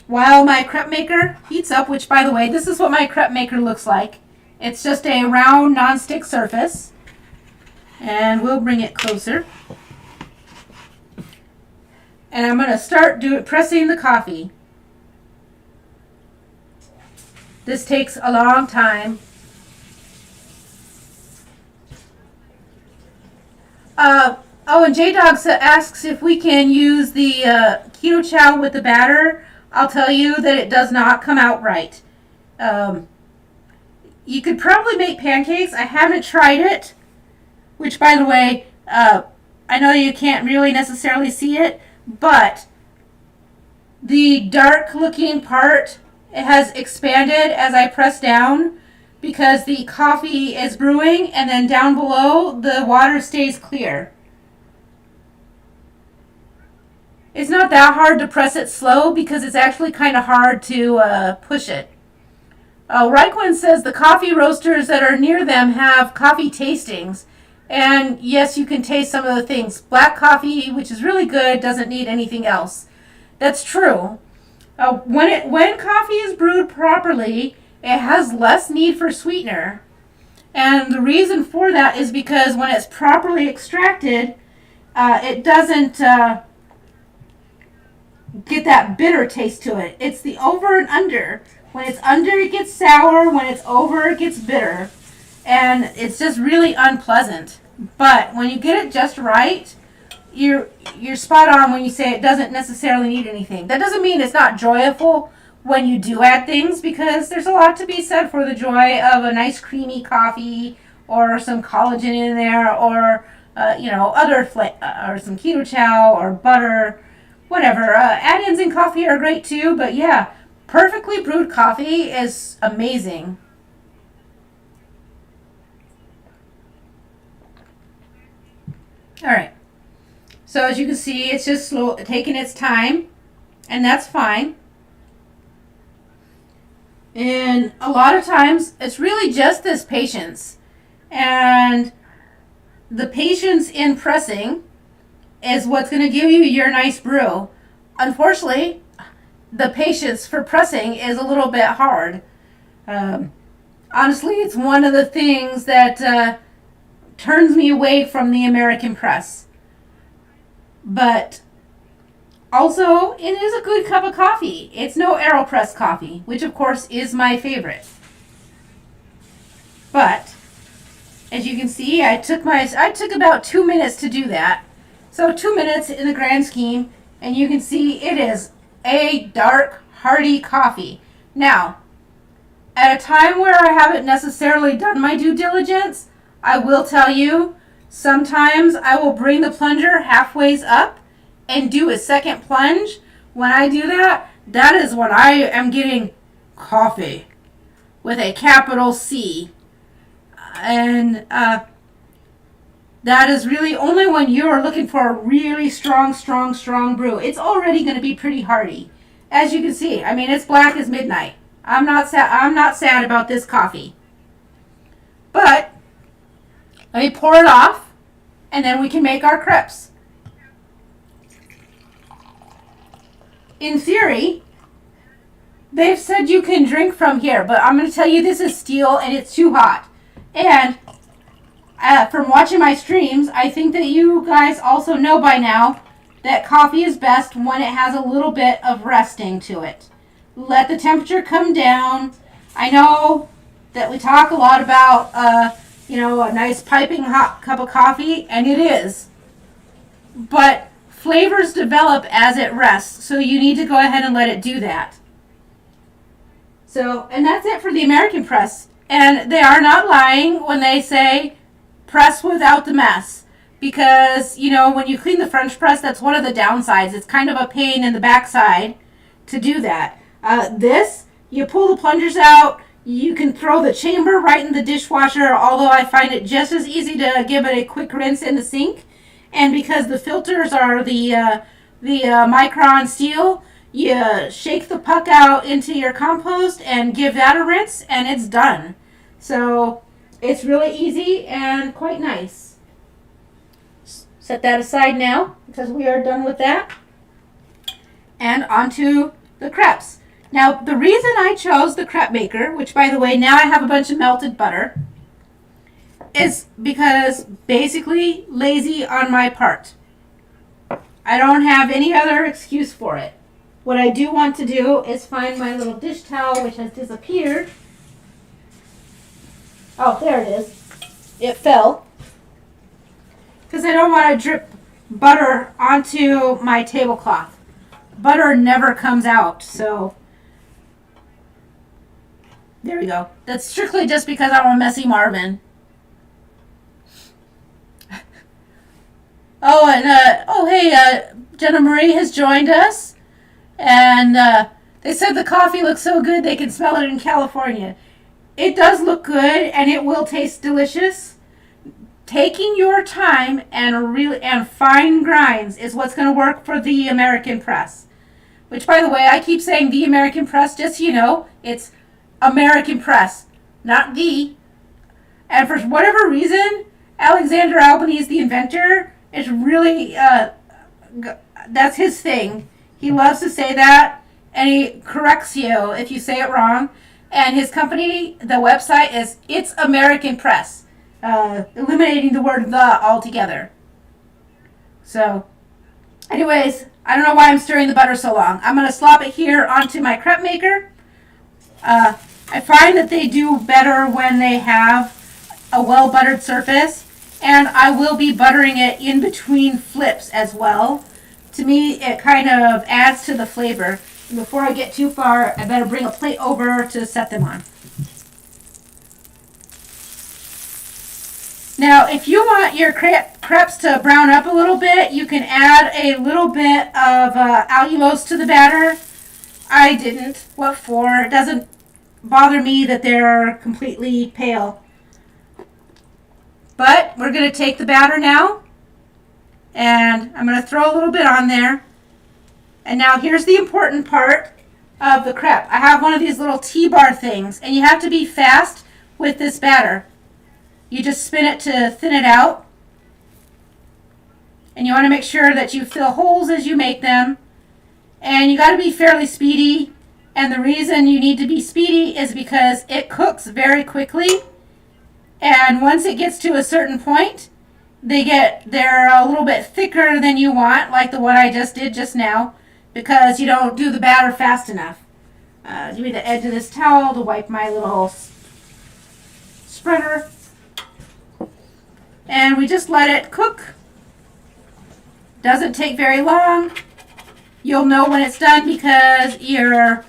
While my crepe maker heats up, which, by the way, this is what my crepe maker looks like. It's just a round non-stick surface. And we'll bring it closer. And I'm going to start pressing the coffee. This takes a long time. And J-Dog asks if we can use the keto chow with the batter. I'll tell you that it does not come out right. You could probably make pancakes. I haven't tried it. Which, by the way, I know you can't really necessarily see it, but the dark-looking part, it has expanded as I press down because the coffee is brewing, and then down below, the water stays clear. It's not that hard to press it slow because it's actually kind of hard to push it. Raikwen says the coffee roasters that are near them have coffee tastings. And yes, you can taste some of the things. Black coffee, which is really good, doesn't need anything else. That's true. When coffee is brewed properly, it has less need for sweetener. And the reason for that is because when it's properly extracted, it doesn't get that bitter taste to it. It's the over and under. When it's under, it gets sour. When it's over, it gets bitter. And it's just really unpleasant. But when you get it just right, you're spot on when you say it doesn't necessarily need anything. That doesn't mean it's not joyful when you do add things, because there's a lot to be said for the joy of a nice creamy coffee or some collagen in there, or other or some keto chow or butter, whatever. Add-ins in coffee are great too, but yeah, perfectly brewed coffee is amazing. All right, so as you can see, it's just slow, taking its time, and that's fine. And a lot of times, it's really just this patience. And the patience in pressing is what's going to give you your nice brew. Unfortunately, the patience for pressing is a little bit hard. Honestly, it's one of the things that turns me away from the American press. But also, it is a good cup of coffee. It's no AeroPress coffee, which of course is my favorite. But as you can see, I took about 2 minutes to do that. So 2 minutes in the grand scheme, and you can see it is a dark, hearty coffee. Now, at a time where I haven't necessarily done my due diligence, I will tell you, sometimes I will bring the plunger halfways up and do a second plunge. When I do that, that is when I am getting coffee with a capital C. And that is really only when you are looking for a really strong brew. It's already going to be pretty hearty. As you can see, I mean, it's black as midnight. I'm not sad about this coffee. But let me pour it off, and then we can make our crepes. In theory, they've said you can drink from here, but I'm going to tell you this is steel and it's too hot. And from watching my streams, I think that you guys also know by now that coffee is best when it has a little bit of resting to it. Let the temperature come down. I know that we talk a lot about, a nice piping hot cup of coffee, and it is. But flavors develop as it rests, so you need to go ahead and let it do that. So, and that's it for the American press. And they are not lying when they say press without the mess. Because, when you clean the French press, that's one of the downsides. It's kind of a pain in the backside to do that. This, you pull the plungers out, you can throw the chamber right in the dishwasher, although I find it just as easy to give it a quick rinse in the sink. And because the filters are the micron steel, you shake the puck out into your compost and give that a rinse, and it's done. So it's really easy and quite nice. Set that aside now because we are done with that. And onto the crepes. Now, the reason I chose the crepe maker, which by the way, now I have a bunch of melted butter, is because basically lazy on my part. I don't have any other excuse for it. What I do want to do is find my little dish towel, which has disappeared. Oh, there it is. It fell. Because I don't want to drip butter onto my tablecloth. Butter never comes out, so there we go. That's strictly just because I'm a messy Marvin. Oh, and hey, Jenna Marie has joined us, and they said the coffee looks so good they can smell it in California. It does look good, and it will taste delicious. Taking your time and fine grinds is what's going to work for the American press. Which, by the way, I keep saying the American press, just so you know, it's American press, not the. And for whatever reason, Alexander Albanese, the inventor, is really, that's his thing. He loves to say that, and he corrects you if you say it wrong. And his company, the website is It's American Press, eliminating the word the altogether. So, anyways, I don't know why I'm stirring the butter so long. I'm going to slop it here onto my crepe maker. I find that they do better when they have a well-buttered surface. And I will be buttering it in between flips as well. To me, it kind of adds to the flavor. And before I get too far, I better bring a plate over to set them on. Now, if you want your crepes to brown up a little bit, you can add a little bit of allulose to the batter. I didn't. What for? It doesn't bother me that they're completely pale. But we're going to take the batter now, and I'm going to throw a little bit on there. And now here's the important part of the crepe. I have one of these little T-bar things, and you have to be fast with this batter. You just spin it to thin it out. And you want to make sure that you fill holes as you make them. And you got to be fairly speedy. And the reason you need to be speedy is because it cooks very quickly. And once it gets to a certain point, they're a little bit thicker than you want, like the one I just did just now, because you don't do the batter fast enough. Give me the edge of this towel to wipe my little spreader. And we just let it cook. Doesn't take very long. You'll know when it's done because your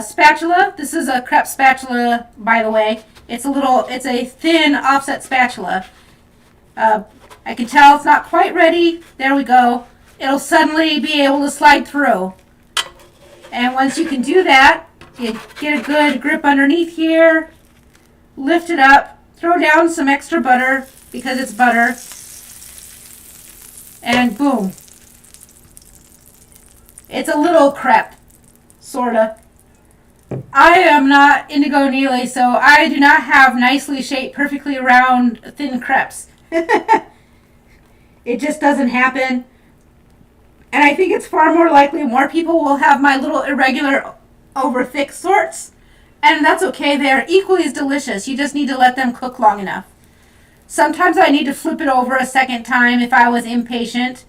spatula. This is a crepe spatula, by the way. It's a thin offset spatula. I can tell it's not quite ready. There we go. It'll suddenly be able to slide through. And once you can do that, you get a good grip underneath here. Lift it up. Throw down some extra butter because it's butter. And boom. It's a little crepe, sorta. I am not indigo nearly, so I do not have nicely shaped, perfectly round, thin crepes. It just doesn't happen. And I think it's far more likely more people will have my little irregular, over thick sorts. And that's okay. They're equally as delicious. You just need to let them cook long enough. Sometimes I need to flip it over a second time if I was impatient.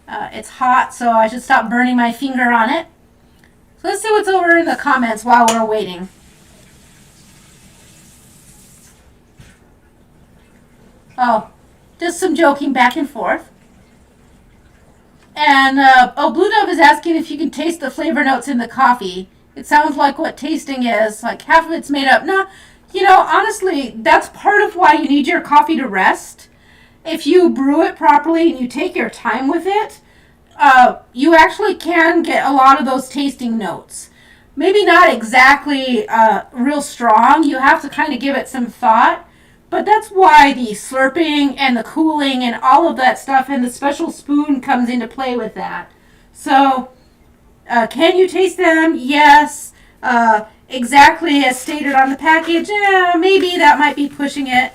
It's hot, so I should stop burning my finger on it. So let's see what's over in the comments while we're waiting. Oh, just some joking back and forth. And, Blue Dove is asking if you can taste the flavor notes in the coffee. It sounds like what tasting is. Like half of it's made up. No, honestly, that's part of why you need your coffee to rest. If you brew it properly and you take your time with it, you actually can get a lot of those tasting notes. Maybe not exactly real strong. You have to kind of give it some thought. But that's why the slurping and the cooling and all of that stuff and the special spoon comes into play with that. So, can you taste them? Yes. Exactly as stated on the package? Maybe that might be pushing it.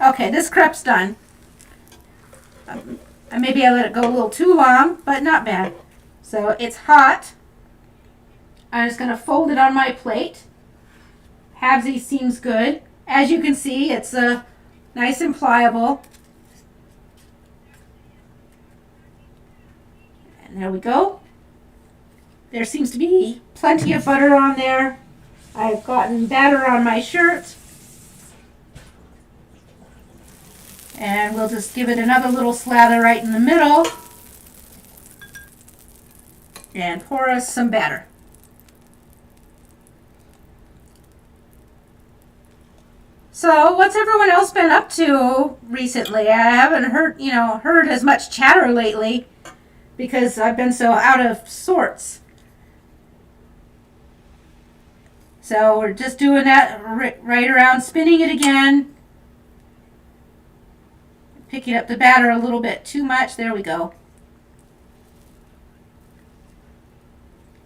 Okay, this crepe's done. Maybe I let it go a little too long, but not bad. So it's hot. I'm just going to fold it on my plate. Halvesy seems good. As you can see, it's nice and pliable. And there we go. There seems to be plenty of butter on there. I've gotten batter on my shirt. And we'll just give it another little slather right in the middle. And pour us some batter. So, what's everyone else been up to recently? I haven't heard as much chatter lately because I've been so out of sorts. So, we're just doing that right around, spinning it again. Picking up the batter a little bit too much. There we go.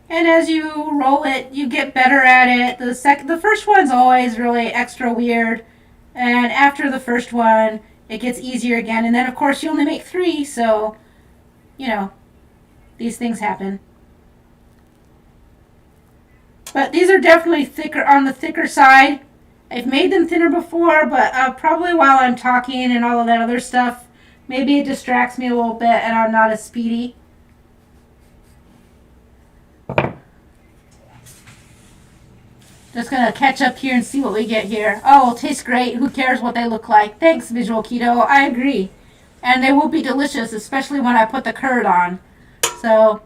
And as you roll it, you get better at it. The first one's always really extra weird. And after the first one, it gets easier again. And then, of course, you only make 3, so, these things happen. But these are definitely on the thicker side. I've made them thinner before, but probably while I'm talking and all of that other stuff, maybe it distracts me a little bit and I'm not as speedy. Just going to catch up here and see what we get here. Oh, tastes great. Who cares what they look like? Thanks, Visual Keto. I agree. And they will be delicious, especially when I put the curd on. So,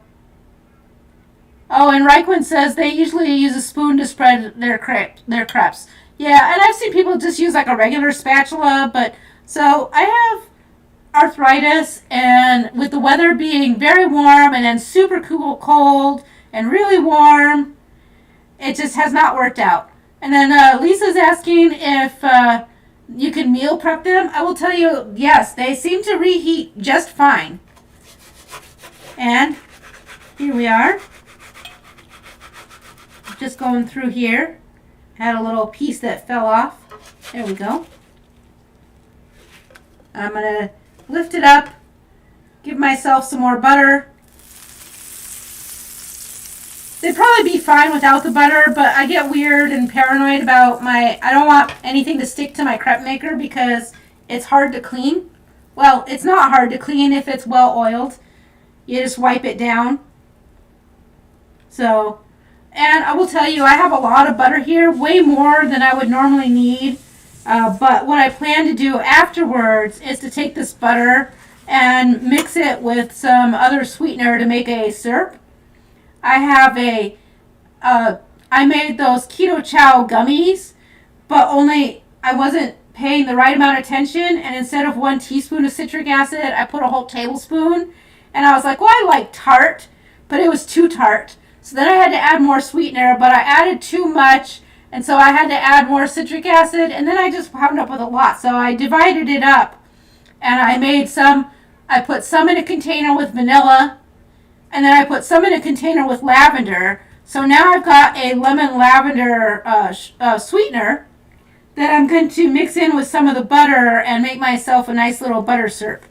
oh, and Reichwin says they usually use a spoon to spread their crepes. Yeah, and I've seen people just use like a regular spatula, but so I have arthritis, and with the weather being very warm and then super cold and really warm, it just has not worked out. And then Lisa's asking if you can meal prep them. I will tell you, yes, they seem to reheat just fine. And here we are. Just going through here. Had a little piece that fell off. There we go. I'm going to lift it up, give myself some more butter. They'd probably be fine without the butter, but I get weird and paranoid about I don't want anything to stick to my crepe maker because it's hard to clean. Well, it's not hard to clean if it's well oiled. You just wipe it down. So, and I will tell you, I have a lot of butter here, way more than I would normally need. But what I plan to do afterwards is to take this butter and mix it with some other sweetener to make a syrup. I have a I made those keto chow gummies, but only I wasn't paying the right amount of attention, and instead of 1 teaspoon of citric acid, I put a whole tablespoon. And I was like, well, I like tart, but it was too tart. So then I had to add more sweetener, but I added too much, and so I had to add more citric acid, and then I just wound up with a lot. So I divided it up, and I put some in a container with vanilla, and then I put some in a container with lavender. So now I've got a lemon lavender sweetener that I'm going to mix in with some of the butter and make myself a nice little butter syrup.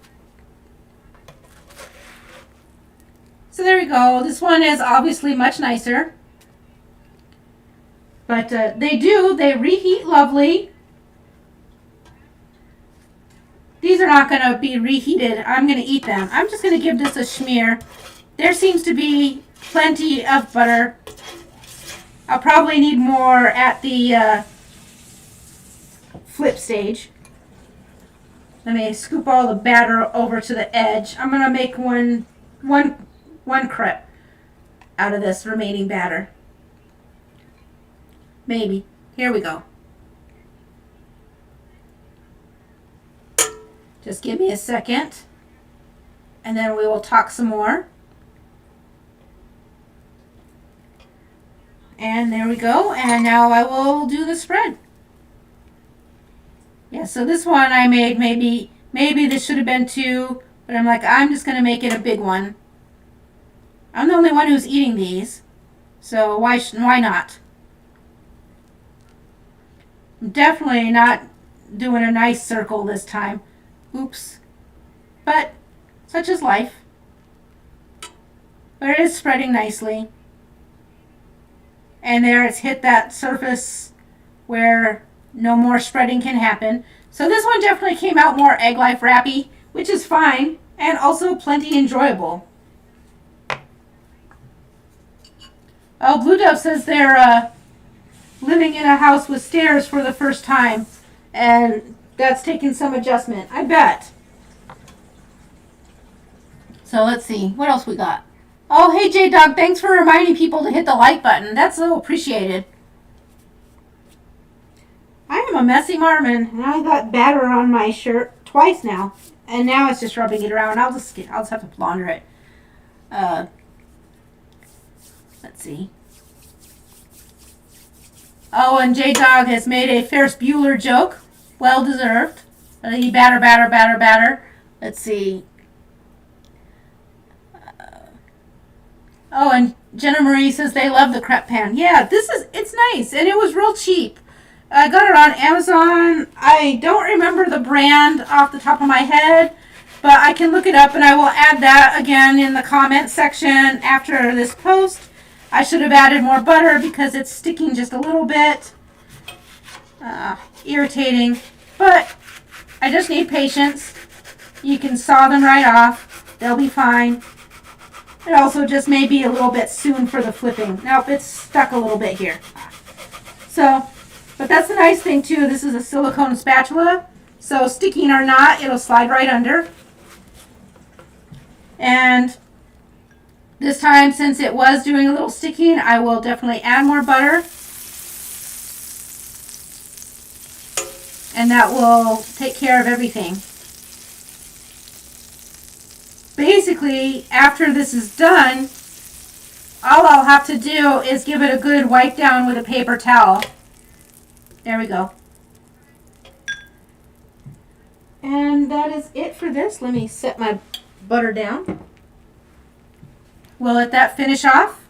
So there we go. This one is obviously much nicer. But they reheat lovely. These are not going to be reheated. I'm going to eat them. I'm just going to give this a smear. There seems to be plenty of butter. I'll probably need more at the flip stage. Let me scoop all the batter over to the edge. I'm going to make one crepe out of this remaining batter. Maybe. Here we go. Just give me a second, and then we will talk some more. And there we go. And now I will do the spread. Yeah, so this one I made, maybe this should have been 2, but I'm like, I'm just going to make it a big one. I'm the only one who's eating these, so why not? I'm definitely not doing a nice circle this time. Oops. But such is life. But it is spreading nicely. And there it's hit that surface where no more spreading can happen. So this one definitely came out more Egg Life wrappy, which is fine and also plenty enjoyable. Oh, Blue Dove says they're living in a house with stairs for the first time, and that's taken some adjustment, I bet. So let's see, what else we got? Oh, hey J-Dog, thanks for reminding people to hit the like button. That's so appreciated. I am a messy Marmon, and I got batter on my shirt twice now, and now it's just rubbing it around. I'll just have to launder it. Let's see. Oh, and J-Dog has made a Ferris Bueller joke. Well deserved. He batter. Let's see. Oh, and Jenna Marie says they love the crepe pan. Yeah, it's nice, and it was real cheap. I got it on Amazon. I don't remember the brand off the top of my head, but I can look it up, and I will add that again in the comment section after this post. I should have added more butter because it's sticking just a little bit. Irritating, but I just need patience. You can saw them right off. They'll be fine. It also just may be a little bit soon for the flipping. Nope, it's stuck a little bit here. So, but that's the nice thing too. This is a silicone spatula. So sticking or not, it'll slide right under. And this time, since it was doing a little sticking, I will definitely add more butter. And that will take care of everything. Basically, after this is done, all I'll have to do is give it a good wipe down with a paper towel. There we go. And that is it for this. Let me set my butter down. We'll let that finish off.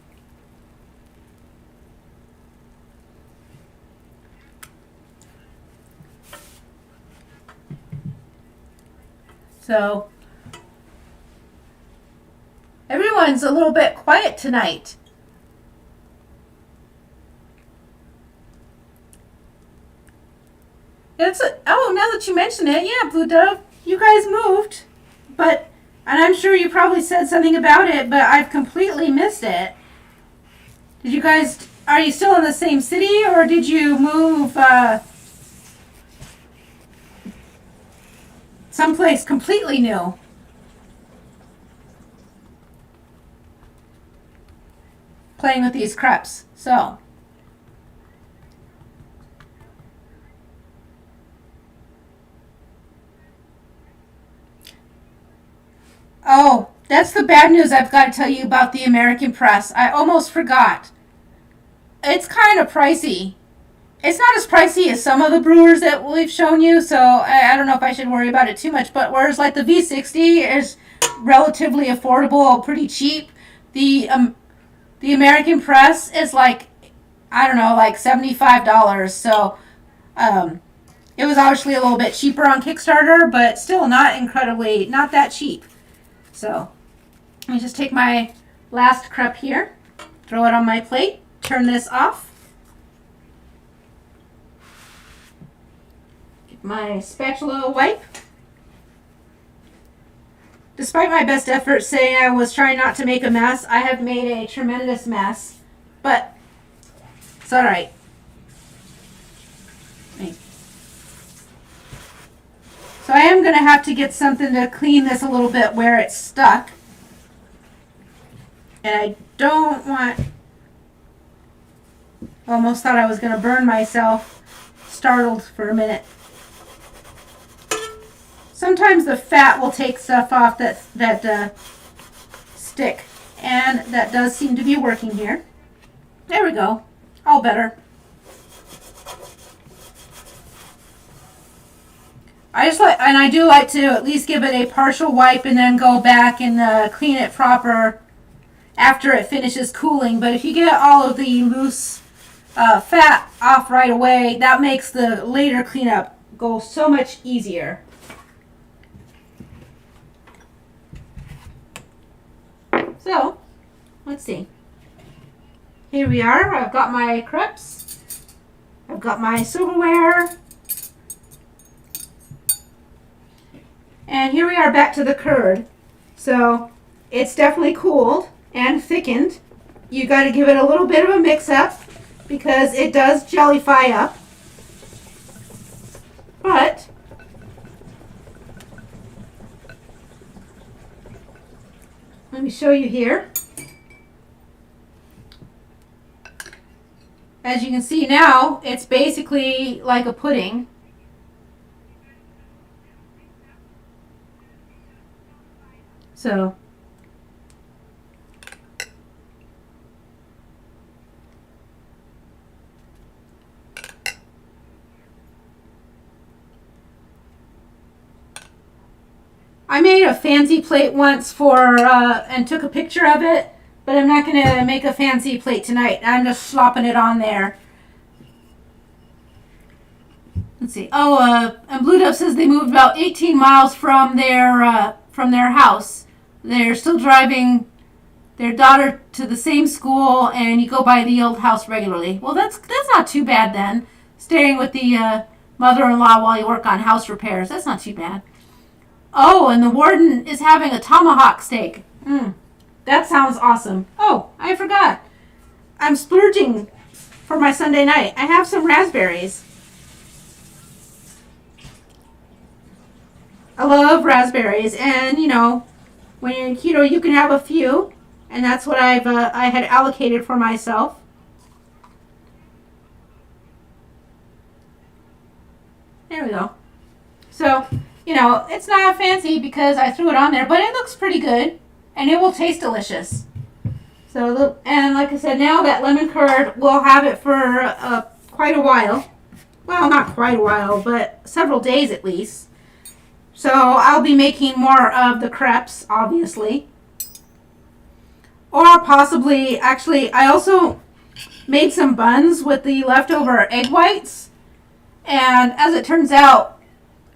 So, everyone's a little bit quiet tonight. Oh, now that you mention it, yeah, Blue Dove, you guys moved, and I'm sure you probably said something about it, but I've completely missed it. Are you still in the same city, or did you move someplace completely new? Playing with these crepes. So, that's the bad news I've got to tell you about the American Press. I almost forgot. It's kind of pricey. It's not as pricey as some of the brewers that we've shown you, so I don't know if I should worry about it too much. But whereas like the V60 is relatively affordable, pretty cheap, the American Press is like, I don't know, like $75. So it was obviously a little bit cheaper on Kickstarter, but still not that cheap. So let me just take my last crepe here, throw it on my plate, turn this off. Get my spatula wipe. Despite my best efforts saying I was trying not to make a mess, I have made a tremendous mess, but it's all right. So I am going to have to get something to clean this a little bit where it's stuck. And I don't want... Almost thought I was going to burn myself. Startled for a minute. Sometimes the fat will take stuff off that stick. And that does seem to be working here. There we go. All better. I do like to at least give it a partial wipe and then go back and clean it proper after it finishes cooling. But if you get all of the loose fat off right away, that makes the later cleanup go so much easier. So, let's see. Here we are. I've got my crepes. I've got my silverware. And here we are back to the curd. So it's definitely cooled and thickened. You got to give it a little bit of a mix up because it does jellify up. But let me show you here. As you can see now, it's basically like a pudding. So I made a fancy plate once for and took a picture of it, but I'm not going to make a fancy plate tonight. I'm just slopping it on there. Let's see. Oh, and Blue Dove says they moved about 18 miles from their house. They're still driving their daughter to the same school, and you go by the old house regularly. Well, that's not too bad then. Staying with the mother-in-law while you work on house repairs. That's not too bad. Oh, and the warden is having a tomahawk steak. That sounds awesome. Oh, I forgot. I'm splurging for my Sunday night. I have some raspberries. I love raspberries, and you know, when you're in keto, you can have a few, and that's what I had allocated for myself. There we go. So, you know, it's not fancy because I threw it on there, but it looks pretty good, and it will taste delicious. So, and like I said, now that lemon curd, we'll have it for quite a while. Well, not quite a while, but several days at least. So I'll be making more of the crepes, obviously. Or possibly, actually, I also made some buns with the leftover egg whites. And as it turns out,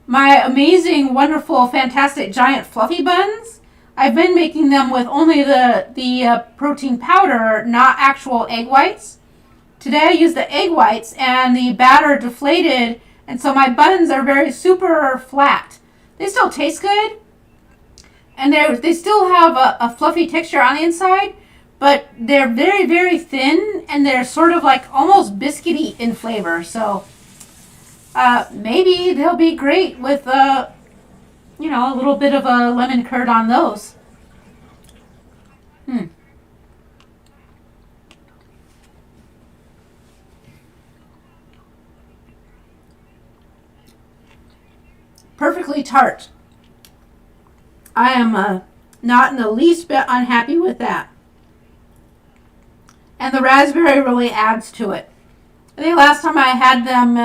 my amazing, wonderful, fantastic, giant, fluffy buns, I've been making them with only the protein powder, not actual egg whites. Today I used the egg whites and the batter deflated, and so my buns are very super flat. They still taste good, and they still have a fluffy texture on the inside, but they're very, very thin, and they're sort of like almost biscuity in flavor. So maybe they'll be great with, you know, a little bit of a lemon curd on those. Perfectly tart. I am Not in the least bit unhappy with that. And the raspberry really adds to it. I think last time I had them,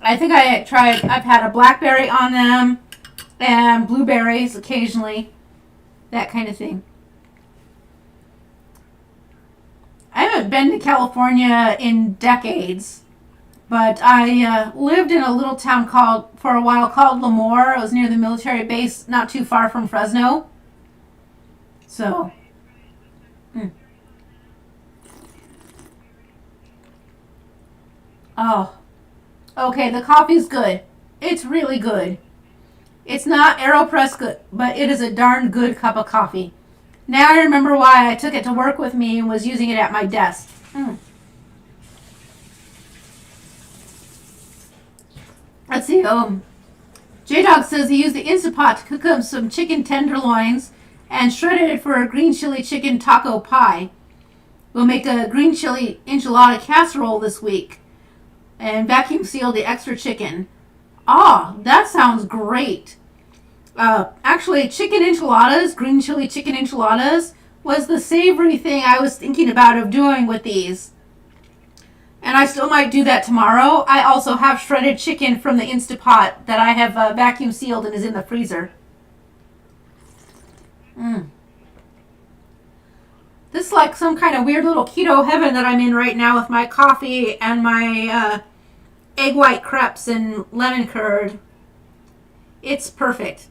I've had a blackberry on them and blueberries occasionally, that kind of thing. I haven't been to California in decades, but I lived in a little town for a while called Lemoore. It was near the military base, not too far from Fresno. So, oh, okay, the coffee's good. It's really good. It's not AeroPress good, but it is a darn good cup of coffee. Now I remember why I took it to work with me and was using it at my desk. Let's see. J-Dog says he used the Instapot to cook up some chicken tenderloins and shredded it for a green chili chicken taco pie. We'll make a green chili enchilada casserole this week and vacuum seal the extra chicken. Oh, that sounds great. Actually, chicken enchiladas, green chili chicken enchiladas, was the savory thing I was thinking about of doing with these. And I still might do that tomorrow. I also have shredded chicken from the Instapot that I have vacuum sealed and is in the freezer. This is like some kind of weird little keto heaven that I'm in right now with my coffee and my egg white crepes and lemon curd. It's perfect.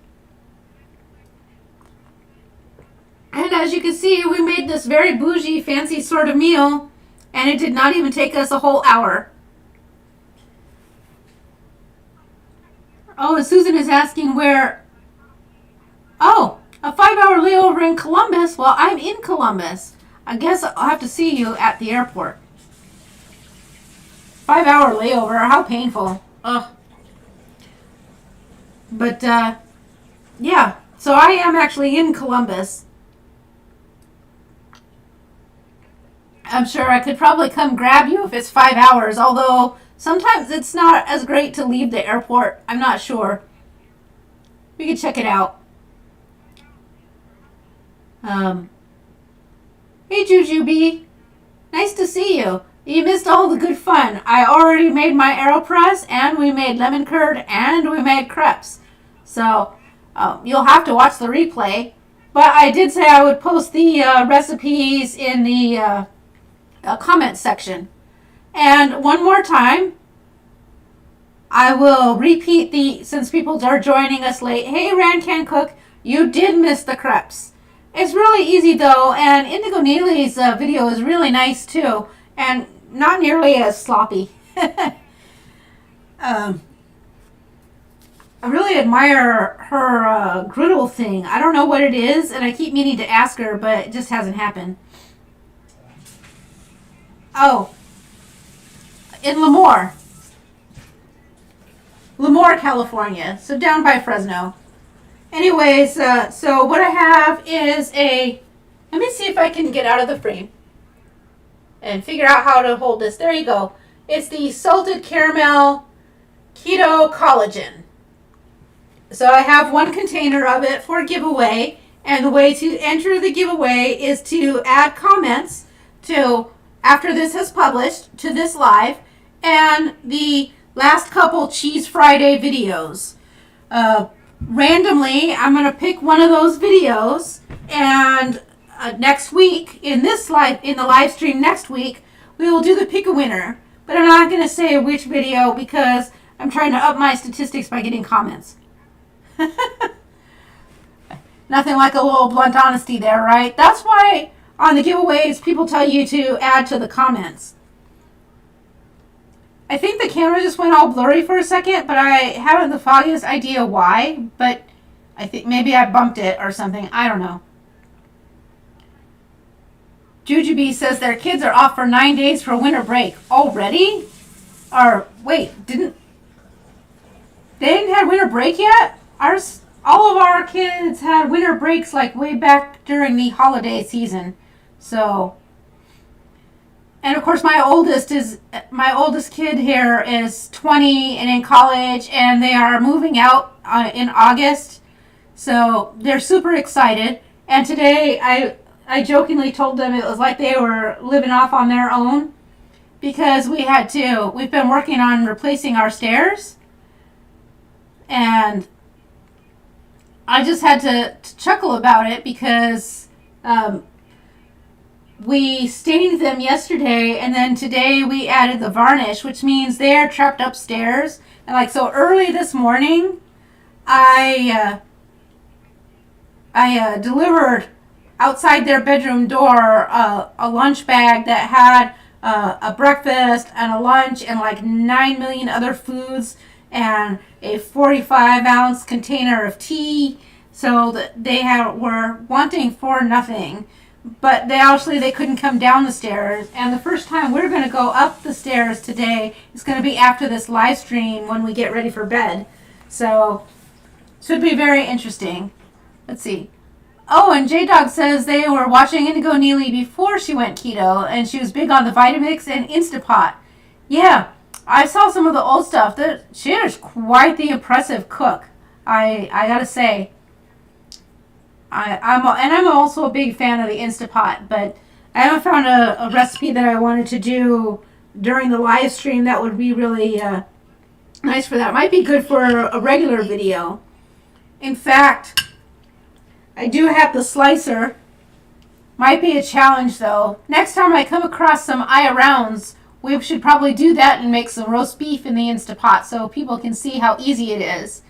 And as you can see, we made this very bougie, fancy sort of meal, and it did not even take us a whole hour. Oh, and Susan is asking where... Oh, a 5-hour layover in Columbus? Well, I'm in Columbus. I guess I'll have to see you at the airport. 5-hour layover, how painful. Ugh. But, yeah. So I am actually in Columbus. I'm sure I could probably come grab you if it's 5 hours, although sometimes it's not as great to leave the airport. I'm not sure. We could check it out. Hey, Jujubee. Nice to see you. You missed all the good fun. I already made my AeroPress, and we made lemon curd, and we made crepes. So, you'll have to watch the replay. But I did say I would post the recipes in the comment section. And one more time, I will repeat since people are joining us late. Hey, Ran Can Cook, you did miss the crepes. It's really easy though, and Indigo Neely's video is really nice too, and not nearly as sloppy. I really admire her griddle thing. I don't know what it is, and I keep meaning to ask her, but it just hasn't happened. Oh, in Lemoore, California, so down by Fresno. Anyways, so what I have is let me see if I can get out of the frame and figure out how to hold this. There you go. It's the salted caramel keto collagen. So I have one container of it for giveaway, and the way to enter the giveaway is to add comments to after this has published to this live and the last couple Cheese Friday videos. Randomly, I'm going to pick one of those videos, and next week, in the live stream next week, we will do the pick a winner. But I'm not going to say which video because I'm trying to up my statistics by getting comments. Nothing like a little blunt honesty there, right? That's why on the giveaways, people tell you to add to the comments. I think the camera just went all blurry for a second, but I haven't the foggiest idea why. But I think maybe I bumped it or something. I don't know. Jujubee says their kids are off for 9 days for winter break. Already? Or, wait, they didn't have winter break yet? All of our kids had winter breaks like way back during the holiday season. So... And of course, my oldest kid here is 20 and in college, and they are moving out in August. So they're super excited. And today I jokingly told them it was like they were living off on their own because we've been working on replacing our stairs. And I just had to chuckle about it because we stained them yesterday, and then today we added the varnish, which means they're trapped upstairs. And like so early this morning, I delivered outside their bedroom door a lunch bag that had a breakfast and a lunch and like 9 million other foods and a 45-ounce container of tea. So that were wanting for nothing. But they couldn't come down the stairs. And the first time we're going to go up the stairs today is going to be after this live stream when we get ready for bed. So should be very interesting. Let's see. Oh, and J-Dog says they were watching Indigo Neely before she went keto, and she was big on the Vitamix and Instapot. Yeah, I saw some of the old stuff. She is quite the impressive cook, I gotta say. I'm also a big fan of the Instapot, but I haven't found a recipe that I wanted to do during the live stream that would be really nice for that. Might be good for a regular video. In fact, I do have the slicer. Might be a challenge though. Next time I come across some rounds, we should probably do that and make some roast beef in the Instapot so people can see how easy it is.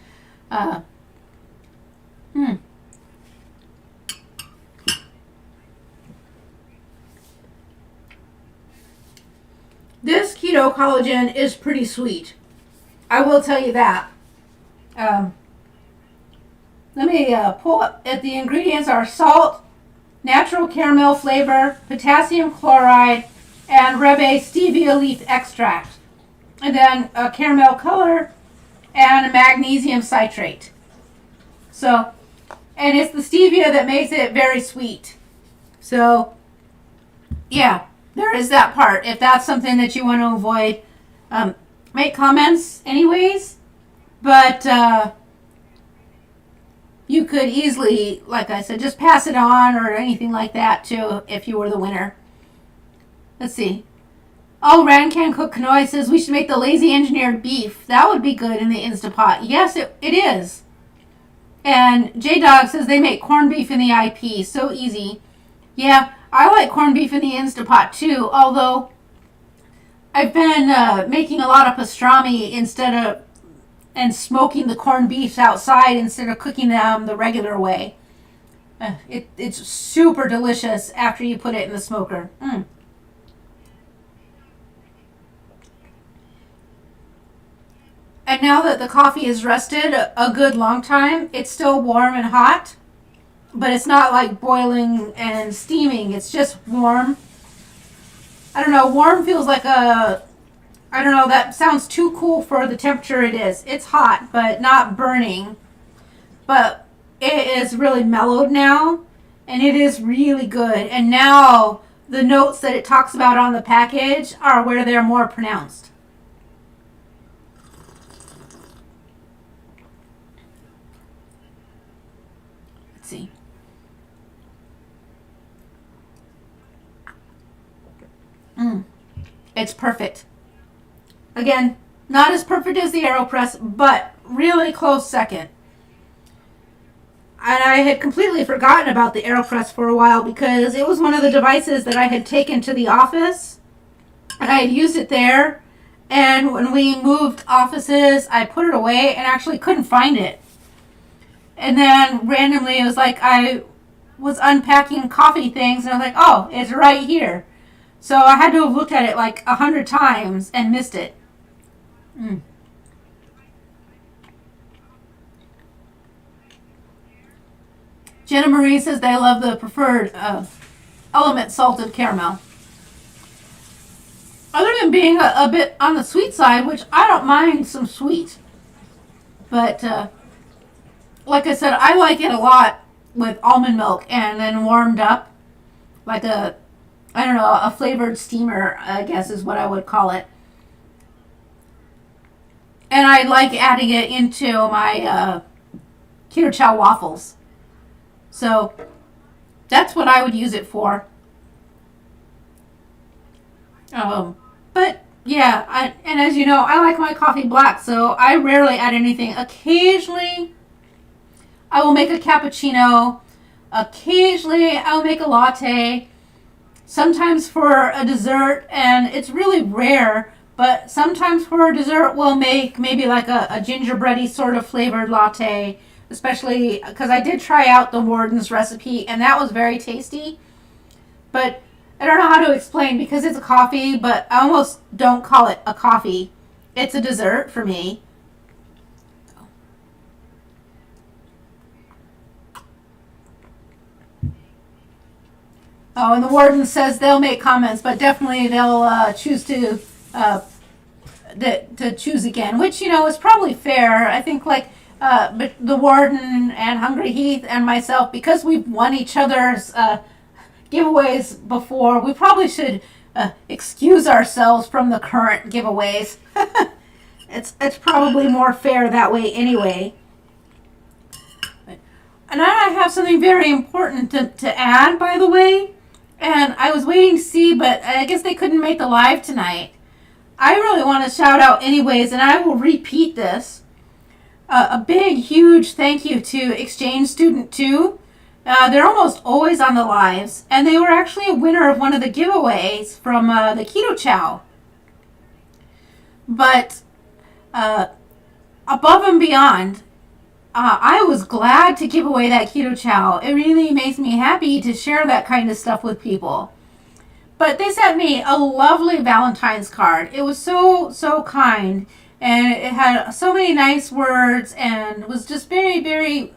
This keto collagen is pretty sweet. I will tell you that. Let me pull up. The ingredients are salt, natural caramel flavor, potassium chloride, and Rebe stevia leaf extract. And then a caramel color and a magnesium citrate. So, and it's the stevia that makes it very sweet. So, yeah, there is that part. If that's something that you want to avoid, make comments anyways. But you could easily, like I said, just pass it on or anything like that too if you were the winner. Let's see. Oh, Rancan Cook Kanoi says we should make the lazy engineered beef. That would be good in the Instapot. Yes, it is. And J-Dog says they make corned beef in the IP. So easy. Yeah, I like corned beef in the Instapot too, although I've been making a lot of pastrami and smoking the corned beefs outside instead of cooking them the regular way. It's super delicious after you put it in the smoker. And now that the coffee is rested a good long time, it's still warm and hot, but it's not like boiling and steaming. It's just warm. I don't know. Warm feels like I don't know. That sounds too cool for the temperature it is. It's hot, but not burning. But it is really mellowed now, and it is really good. And now the notes that it talks about on the package are where they're more pronounced. Let's see. It's perfect. Again, not as perfect as the AeroPress, but really close second. And I had completely forgotten about the AeroPress for a while because it was one of the devices that I had taken to the office. And I had used it there. And when we moved offices, I put it away and actually couldn't find it. And then randomly it was like I was unpacking coffee things and I was like, oh, it's right here. So I had to have looked at it like 100 times and missed it. Jenna Marie says they love the preferred element salted caramel. Other than being a bit on the sweet side, which I don't mind some sweet. But like I said, I like it a lot with almond milk and then warmed up like a flavored steamer, I guess is what I would call it. And I like adding it into my keto chow waffles. So that's what I would use it for. But yeah, and as you know, I like my coffee black, so I rarely add anything. Occasionally, I will make a cappuccino. Occasionally, I'll make a latte. Sometimes for a dessert, and it's really rare, but sometimes for a dessert, we'll make maybe like a gingerbready sort of flavored latte, especially because I did try out the Warden's recipe, and that was very tasty. But I don't know how to explain because it's a coffee, but I almost don't call it a coffee. It's a dessert for me. Oh, and the Warden says they'll make comments, but definitely they'll choose to choose again, which is probably fair. I think but the Warden and Hungry Heath and myself, because we've won each other's giveaways before, we probably should excuse ourselves from the current giveaways. It's probably more fair that way anyway. And I have something very important to add, by the way. And I was waiting to see, but I guess they couldn't make the live tonight. I really want to shout out anyways, and I will repeat this. A big, huge thank you to Exchange Student 2. They're almost always on the lives, and they were actually a winner of one of the giveaways from the Keto Chow. But above and beyond, I was glad to give away that Keto Chow. It really makes me happy to share that kind of stuff with people. But they sent me a lovely Valentine's card. It was so, so kind. And it had so many nice words and was just very, very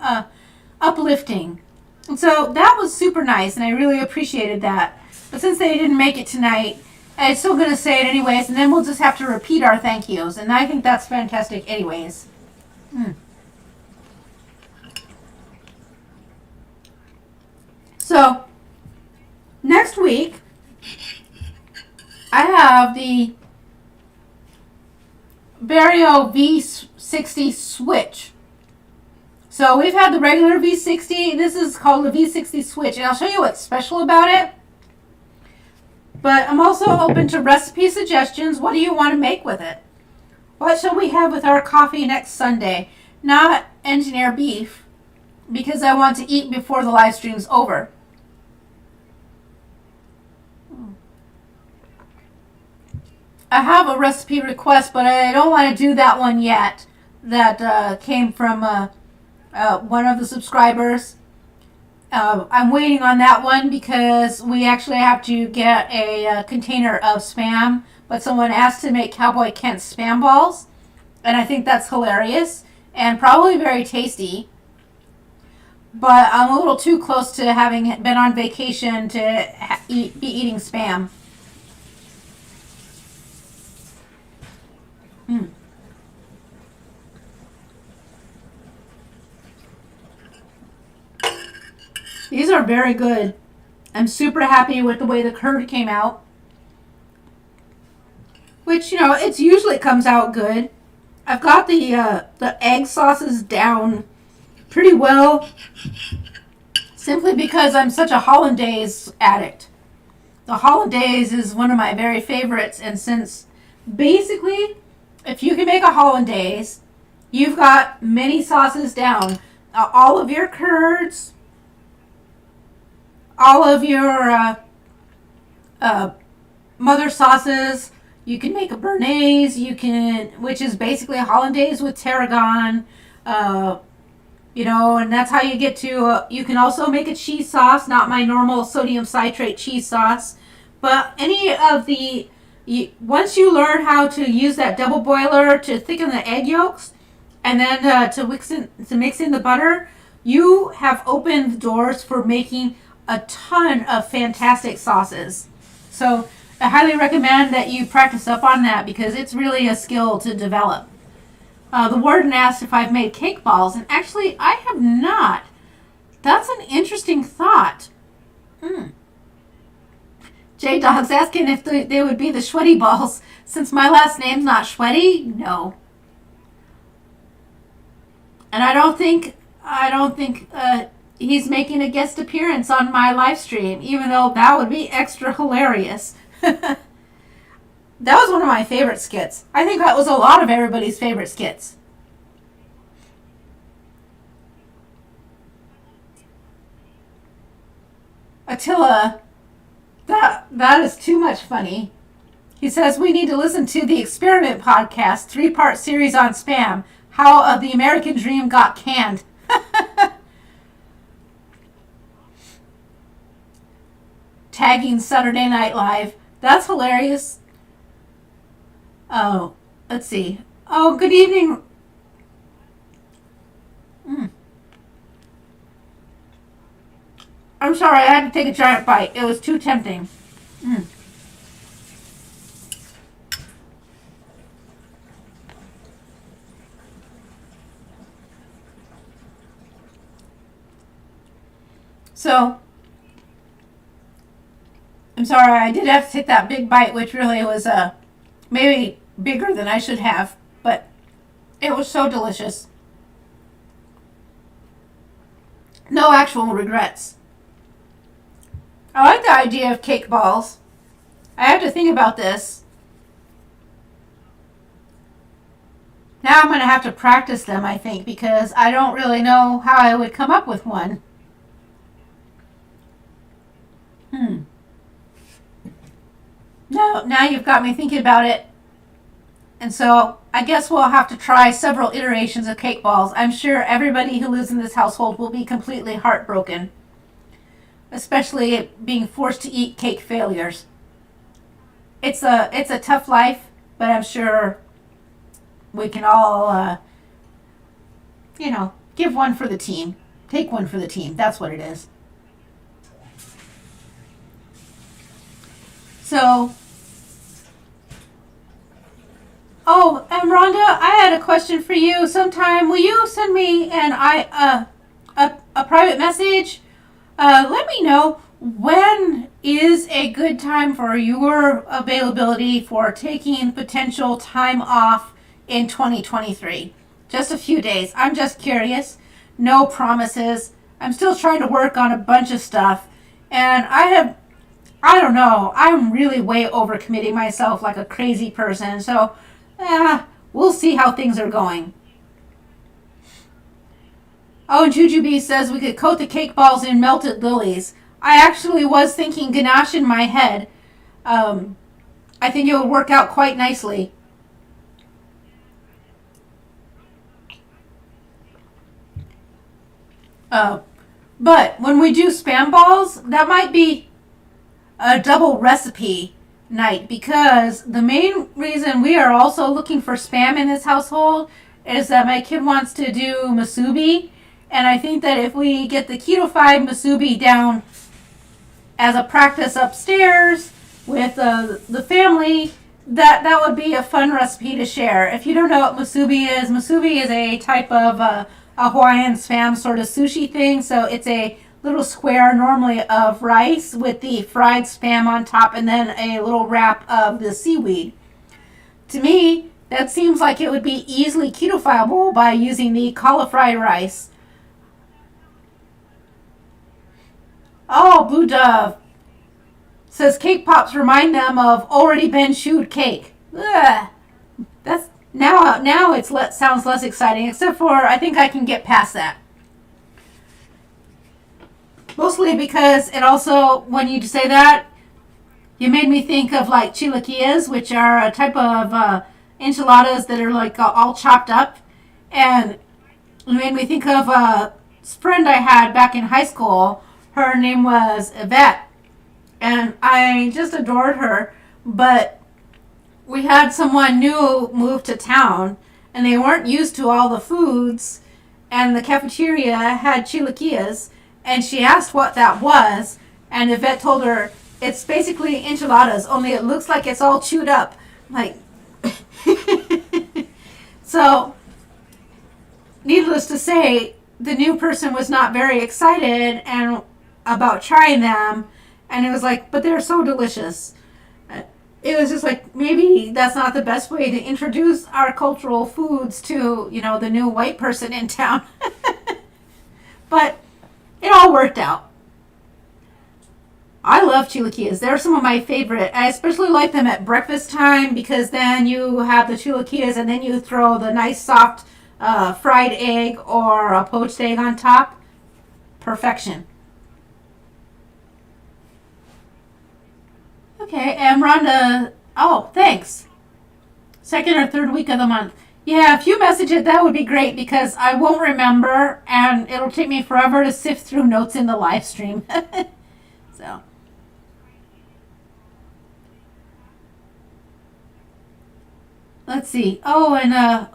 uplifting. And so that was super nice, and I really appreciated that. But since they didn't make it tonight, I'm still going to say it anyways, and then we'll just have to repeat our thank yous. And I think that's fantastic anyways. So, next week, I have the Vario V60 Switch. So we've had the regular V60. This is called the V60 Switch, and I'll show you what's special about it. But I'm also open to recipe suggestions. What do you want to make with it? What shall we have with our coffee next Sunday? Not engineer beef, because I want to eat before the live stream's over. I have a recipe request, but I don't want to do that one yet. That came from one of the subscribers. I'm waiting on that one because we actually have to get a container of Spam. But someone asked to make Cowboy Kent Spam balls. And I think that's hilarious and probably very tasty. But I'm a little too close to having been on vacation to be eating Spam. These are very good. I'm super happy with the way the curd came out. Which, it usually comes out good. I've got the egg sauces down pretty well. Simply because I'm such a hollandaise addict. The hollandaise is one of my very favorites. And since basically, if you can make a hollandaise, you've got many sauces down. All of your curds, all of your mother sauces. You can make a béarnaise, which is basically a hollandaise with tarragon, and that's how you get to, you can also make a cheese sauce, not my normal sodium citrate cheese sauce, but any of the, once you learn how to use that double boiler to thicken the egg yolks, and then to mix in the butter, you have opened the doors for making a ton of fantastic sauces. So I highly recommend that you practice up on that because it's really a skill to develop. The Warden asked if I've made cake balls, and actually I have not. That's an interesting thought. J-Dog's asking if they would be the sweaty balls. Since my last name's not Sweaty, no. And I don't think I don't think he's making a guest appearance on my live stream, even though that would be extra hilarious. That was one of my favorite skits. I think that was a lot of everybody's favorite skits. Attila, that is too much funny. He says we need to listen to the Experiment podcast, 3-part series on spam, how the American dream got canned. Tagging Saturday Night Live. That's hilarious. Oh, let's see. Oh, good evening. Mm. I'm sorry, I had to take a giant bite. It was too tempting. Mm. So, I'm sorry, I did have to take that big bite, which really was maybe bigger than I should have, but it was so delicious. No actual regrets. I like the idea of cake balls. I have to think about this. Now I'm going to have to practice them, I think, because I don't really know how I would come up with one. Now you've got me thinking about it. And so I guess we'll have to try several iterations of cake balls. I'm sure everybody who lives in this household will be completely heartbroken, especially being forced to eat cake failures. It's a tough life, but I'm sure we can all, give one for the team. Take one for the team. That's what it is. So, and Rhonda, I had a question for you. Sometime will you send me a private message? Let me know when is a good time for your availability for taking potential time off in 2023. Just a few days. I'm just curious. No promises. I'm still trying to work on a bunch of stuff, and I don't know. I'm really way overcommitting myself like a crazy person. So, we'll see how things are going. Oh, and Jujubee says we could coat the cake balls in melted lilies. I actually was thinking ganache in my head. I think it would work out quite nicely. But when we do spam balls, that might be a double recipe night, because the main reason we are also looking for spam in this household is that my kid wants to do musubi, and I think that if we get the keto-fied musubi down as a practice upstairs with the family, that would be a fun recipe to share. If you don't know what musubi is a type of a Hawaiian spam sort of sushi thing. So it's a little square normally of rice with the fried spam on top and then a little wrap of the seaweed. To me, that seems like it would be easily keto-fiable by using the cauliflower rice. Oh, Blue Dove says cake pops remind them of already been chewed cake. Ugh. That's now sounds less exciting, except for I think I can get past that. Mostly because it also, when you say that, you made me think of like chilaquiles, which are a type of enchiladas that are like all chopped up, and it made me think of a friend I had back in high school. Her name was Yvette, and I just adored her, but we had someone new move to town, and they weren't used to all the foods, and the cafeteria had chilaquiles, and she asked what that was, and Yvette told her, it's basically enchiladas, only it looks like it's all chewed up. Like, so, needless to say, the new person was not very excited and about trying them, and it was like, but they're so delicious. It was just like, maybe that's not the best way to introduce our cultural foods to, the new white person in town. But it all worked out. I love chilaquiles. They're some of my favorite. I especially like them at breakfast time because then you have the chilaquiles and then you throw the nice soft fried egg or a poached egg on top. Perfection. Okay, and Rhonda, oh, thanks. Second or third week of the month. Yeah, if you message it, that would be great because I won't remember and it'll take me forever to sift through notes in the live stream. So, let's see. Oh, and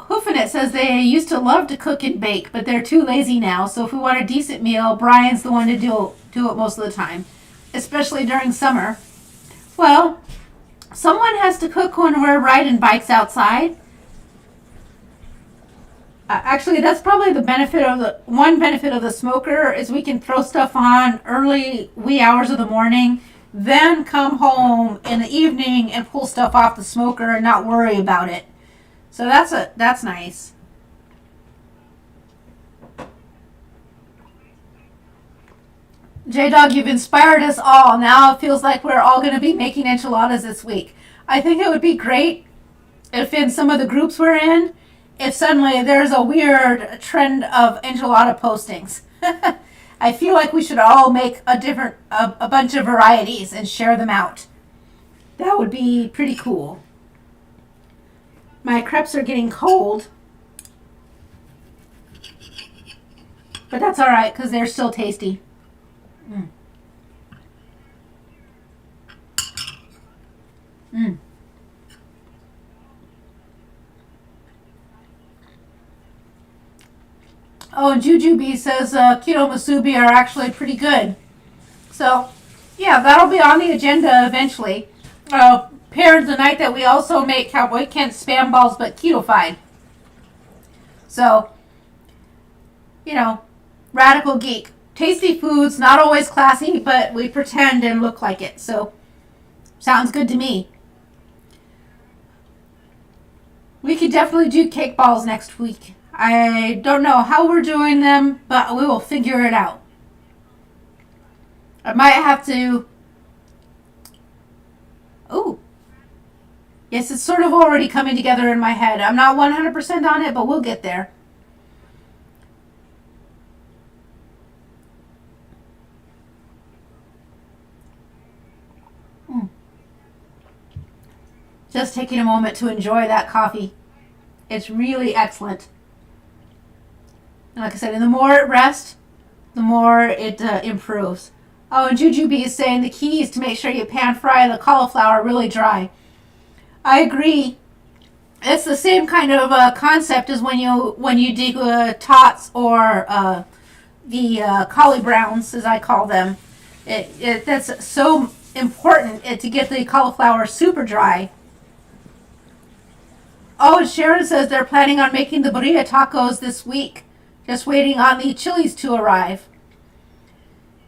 Hoofing It says they used to love to cook and bake, but they're too lazy now. So if we want a decent meal, Brian's the one to do it most of the time, especially during summer. Well, someone has to cook when we're riding bikes outside. Actually, that's probably the benefit of the one benefit of the smoker is we can throw stuff on early wee hours of the morning, then come home in the evening and pull stuff off the smoker and not worry about it. So that's nice. J Dog, you've inspired us all. Now it feels like we're all going to be making enchiladas this week. I think it would be great if in some of the groups we're in, if suddenly there's a weird trend of enchilada postings. I feel like we should all make a bunch of varieties and share them out. That would be pretty cool. My crepes are getting cold, but that's all right because they're still tasty. Mm. Mm. Oh, and Jujubee says keto musubi are actually pretty good. So, yeah, that'll be on the agenda eventually. Paired the night that we also make Cowboy Kent spam balls, but keto-fied. So, radical geek. Tasty foods, not always classy, but we pretend and look like it. So, sounds good to me. We could definitely do cake balls next week. I don't know how we're doing them, but we will figure it out. I might have to... Oh. Yes, it's sort of already coming together in my head. I'm not 100% on it, but we'll get there. Just taking a moment to enjoy that coffee. It's really excellent. Like I said, and the more it rests, the more it improves. Oh, and Jujubee is saying the key is to make sure you pan fry the cauliflower really dry. I agree. It's the same kind of concept as when you do tots or the collie browns, as I call them. That's so important to get the cauliflower super dry. Oh, and Sharon says they're planning on making the burrito tacos this week. Just waiting on the chilies to arrive.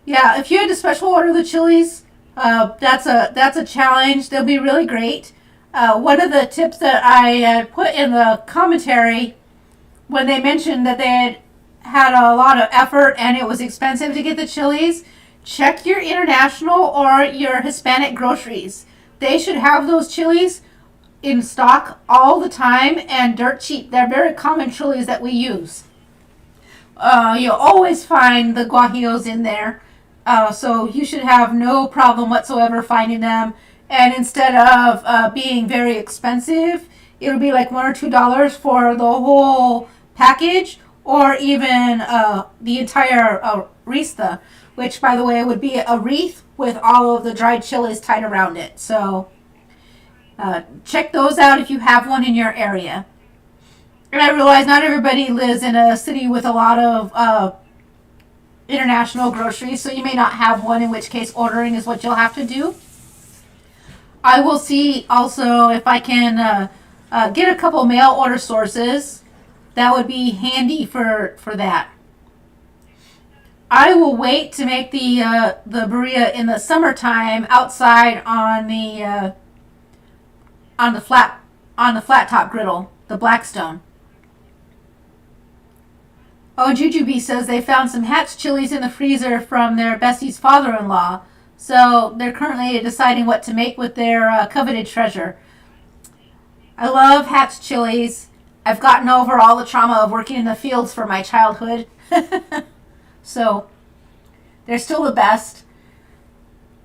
Yeah, if you had to special order the chilies, that's a challenge. They'll be really great. One of the tips that I put in the commentary when they mentioned that they had a lot of effort and it was expensive to get the chilies, check your international or your Hispanic groceries. They should have those chilies in stock all the time and dirt cheap. They're very common chilies that we use. You'll always find the guajillos in there. So you should have no problem whatsoever finding them. And instead of being very expensive, it'll be like $1 or $2 for the whole package, or even the entire rista, which, by the way, would be a wreath with all of the dried chilies tied around it. So check those out if you have one in your area. And I realize not everybody lives in a city with a lot of international groceries, so you may not have one, in which case ordering is what you'll have to do. I will see also if I can get a couple mail order sources. That would be handy for that. I will wait to make the burrito in the summertime outside on the flat top griddle, the Blackstone. Oh, Jujubee says they found some Hatch chilies in the freezer from their bestie's father-in-law. So they're currently deciding what to make with their coveted treasure. I love Hatch chilies. I've gotten over all the trauma of working in the fields for my childhood. So they're still the best.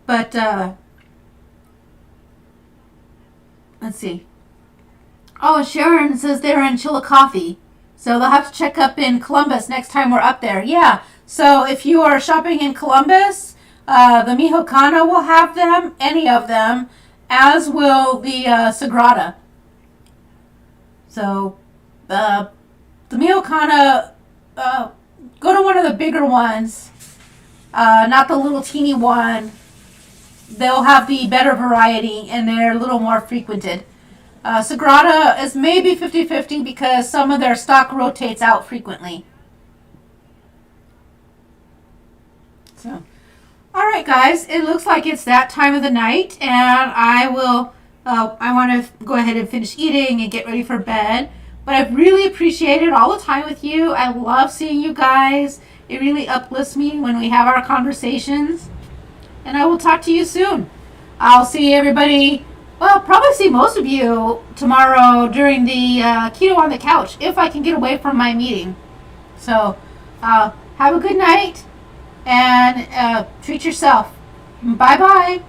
But let's see. Oh, Sharon says they're in Chillicothe. So they'll have to check up in Columbus next time we're up there. Yeah. So if you are shopping in Columbus, the Mexicana will have them, any of them, as will the Sagrada. So the Mexicana, go to one of the bigger ones, not the little teeny one. They'll have the better variety and they're a little more frequented. Sagrada is maybe 50-50 because some of their stock rotates out frequently. So, all right, guys, it looks like it's that time of the night, and I want to go ahead and finish eating and get ready for bed. But I've really appreciated all the time with you. I love seeing you guys. It really uplifts me when we have our conversations. And I will talk to you soon. I'll see everybody. Well, probably see most of you tomorrow during the Keto on the Couch, if I can get away from my meeting. So, have a good night, and treat yourself. Bye-bye.